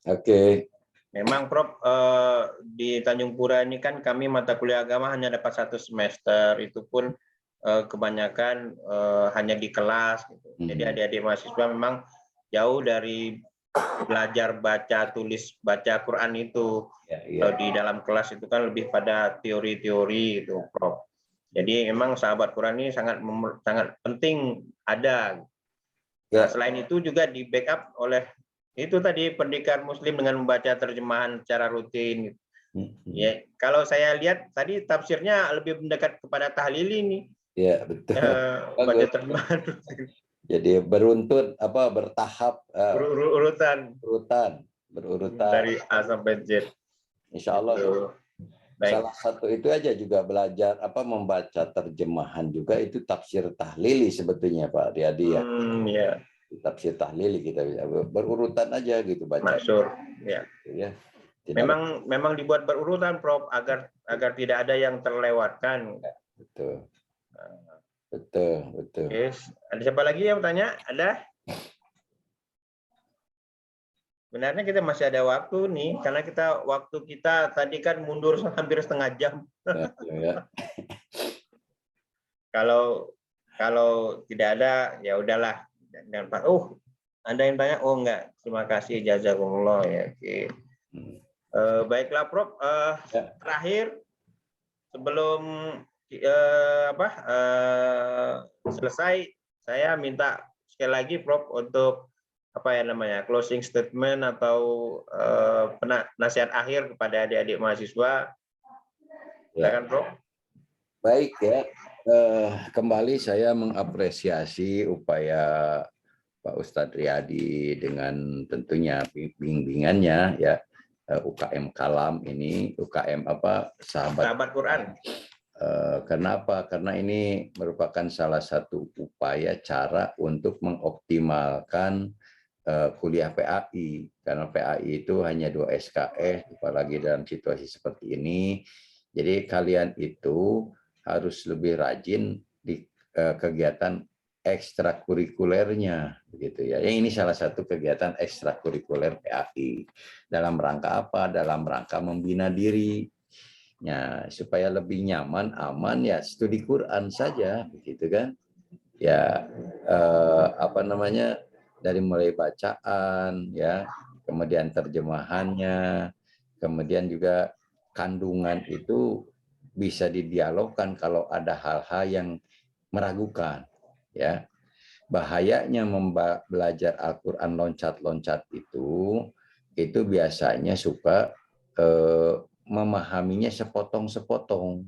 Oke. Memang Prof, di Tanjung Pura ini kan kami mata kuliah agama hanya dapat 1 semester, itu pun kebanyakan hanya di kelas. Gitu. Jadi adik-adik mahasiswa memang jauh dari belajar baca tulis baca Quran itu. Kalau di dalam kelas itu kan lebih pada teori-teori itu, Prof. Jadi memang Sahabat Quran ini sangat penting ada. Nah, selain itu juga di backup oleh itu tadi pendidikan Muslim dengan membaca terjemahan secara rutin. Ya, kalau saya lihat tadi tafsirnya lebih mendekat kepada tahlil ini. Ya, betul. Baca terjemahan rutin. Jadi beruntun bertahap, berurutan dari A sampai Z. Insya Allah. Salah satu itu aja juga belajar membaca terjemahan juga, itu tafsir tahlili sebetulnya Pak Riyadi ya. Ya. Tafsir tahlili kita bisa berurutan aja gitu baca. Maksur, ya. Ya. Memang dibuat berurutan Prof agar tidak ada yang terlewatkan. Ya, betul. Yes. Ada siapa lagi yang tanya? Ada? Sebenarnya kita masih ada waktu nih, karena waktu kita tadi kan mundur hampir setengah jam. Ya. Kalau tidak ada, ya udahlah. Dan Anda yang tanya? Oh enggak, terima kasih, jazakumullah ya. Oke. Baiklah Prof. Terakhir sebelum selesai, saya minta sekali lagi Prof untuk closing statement atau nasihat akhir kepada adik-adik mahasiswa. Silakan Prof. Baik ya. Kembali saya mengapresiasi upaya Pak Ustadz Riyadi dengan tentunya bimbingannya ya, UKM Kalam ini, UKM Sahabat Quran. Kenapa? Karena ini merupakan salah satu upaya cara untuk mengoptimalkan kuliah PAI, karena PAI itu hanya 2 SKS, apalagi dalam situasi seperti ini. Jadi kalian itu harus lebih rajin di kegiatan ekstrakurikulernya, begitu ya. Yang ini salah satu kegiatan ekstrakurikuler PAI. Dalam rangka apa? Dalam rangka membina diri. Ya, supaya lebih nyaman, aman ya studi Quran saja, begitu kan? Ya, dari mulai bacaan, ya, kemudian terjemahannya, kemudian juga kandungan itu bisa didialogkan kalau ada hal-hal yang meragukan, ya. Bahayanya belajar Al-Quran loncat-loncat itu biasanya suka memahaminya sepotong-sepotong,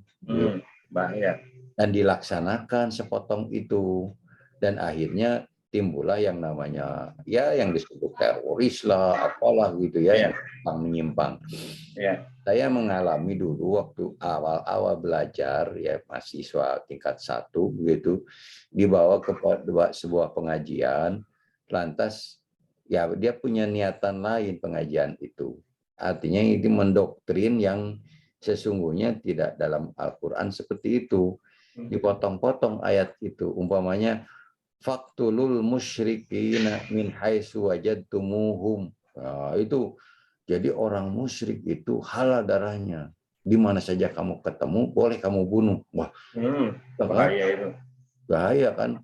bahaya, dan dilaksanakan sepotong itu, dan akhirnya timbullah yang namanya ya yang disebut teroris lah, apalah gitu ya, yang menyimpang. Ya. Saya mengalami dulu waktu awal-awal belajar ya mahasiswa tingkat 1 begitu, dibawa ke sebuah pengajian, lantas ya dia punya niatan lain pengajian itu. Artinya ini mendoktrin yang sesungguhnya tidak dalam Al-Quran seperti itu. Dipotong-potong ayat itu, umpamanya faktulul musyrikina min haitsu wajadtumuhum. Nah, itu jadi orang musyrik itu halal darahnya. Di mana saja kamu ketemu boleh kamu bunuh. Wah, bahaya itu. Bahaya kan?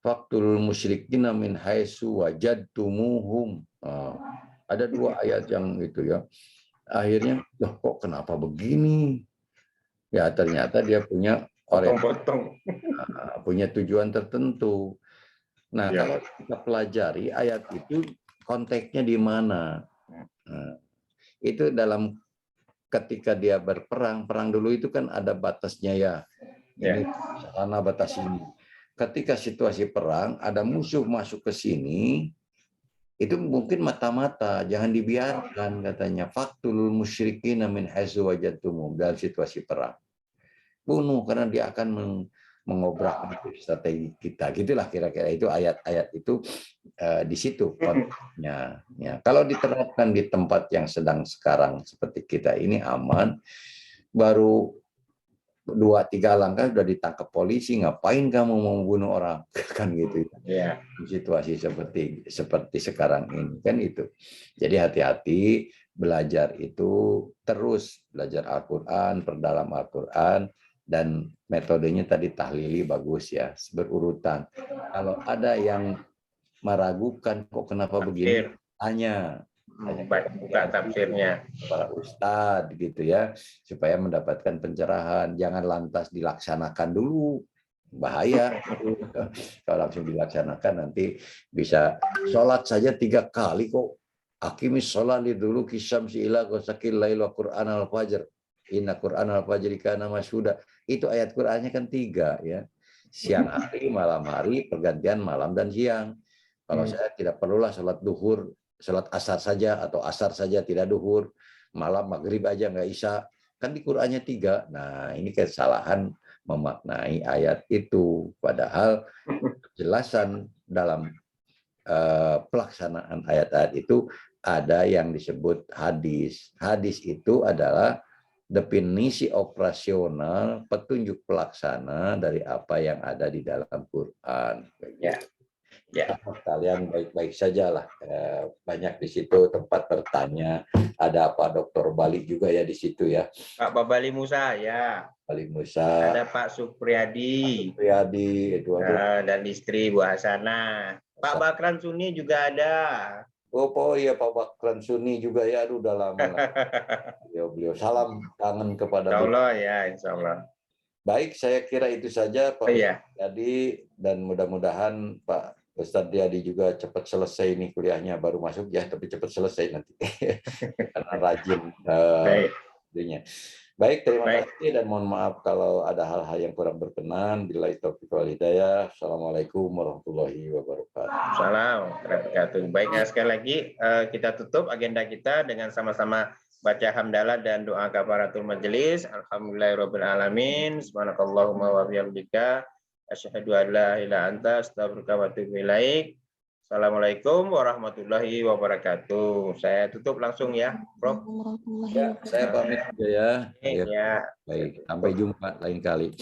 Faktulul musyrikina min haitsu wajadtumuhum. Nah, ada 2 ayat yang itu ya. Akhirnya, loh kok kenapa begini? Ya ternyata dia punya punya tujuan tertentu. Nah, kalau kita pelajari ayat itu konteksnya di mana? Nah, itu dalam ketika dia berperang, perang dulu itu kan ada batasnya ya. Ini sana batas ini. Ketika situasi perang, ada musuh masuk ke sini, itu mungkin mata-mata, jangan dibiarkan katanya. Faktul musyrikin min haitsu wajadtumum dalam situasi perang. Bunuh karena dia akan mengobrak strategi kita. Gitulah kira-kira itu ayat-ayat itu di situ konteksnya. Ya, kalau diterapkan di tempat yang sedang sekarang seperti kita ini aman, baru 2-3 langkah sudah ditangkap polisi, ngapain kamu mau membunuh orang kan gitu ya. Situasi seperti sekarang ini kan itu. Jadi hati-hati, belajar itu terus belajar Al-Qur'an, perdalam Al-Qur'an, dan metodenya tadi tahlili bagus ya, berurutan. Kalau ada yang meragukan kok kenapa begini, tanya buka tafsirnya para ustadz gitu ya, supaya mendapatkan pencerahan. Jangan lantas dilaksanakan dulu, bahaya. Kalau langsung dilaksanakan nanti bisa sholat saja 3 kali kok. Akimis sholat dulu kisam siila qasakil lail wa Qur'an al-fajr. Inna Qur'an al-fajr kana masyhuda. Itu ayat Qur'annya kan 3 ya. Siang hari, malam hari, pergantian malam dan siang. Kalau saya tidak perlulah sholat duhur, sholat asar saja atau asar saja tidak duhur, malam maghrib aja nggak isya, kan di Qur'annya 3. Nah ini kesalahan memaknai ayat itu, padahal penjelasan dalam pelaksanaan ayat-ayat itu ada yang disebut hadis. Hadis itu adalah definisi operasional, petunjuk pelaksana dari apa yang ada di dalam Quran. Ya, kalian baik-baik saja lah. Banyak di situ tempat bertanya. Ada Pak Dr. Bali juga ya di situ ya. Pak Bali Musa ya. Bali Musa. Ada Pak Supriyadi. Itu dan istri Bu Hasanah. Pak Bakran Suni juga ada. Oh iya Pak Bakran Suni juga ya. Aduh udah lama lah. Beliau salam kangen kepada Insya Allah ya, Insya Allah. Baik, saya kira itu saja Pak Yadi, dan mudah-mudahan Pak Ustadz Yadi juga cepat selesai nih kuliahnya, baru masuk ya, tapi cepat selesai nanti karena rajin. Baik, terima kasih dan mohon maaf kalau ada hal-hal yang kurang berkenan. Billahi taufiq wal hidayah. Assalamualaikum warahmatullahi wabarakatuh. Assalamualaikum warahmatullahi wabarakatuh. Baik, sekali lagi kita tutup agenda kita dengan sama-sama baca hamdalah dan doa kafaratul majelis. Alhamdulillahirabbil alamin. Subhanakallahumma wa bihamdika asyhadu an la ilaha illa anta astaghfiruka wa atubu ilaik. Assalamualaikum warahmatullahi wabarakatuh. Saya tutup langsung ya, Prof. Ya, saya pamit juga ya. Ya. Baik, sampai jumpa lain kali.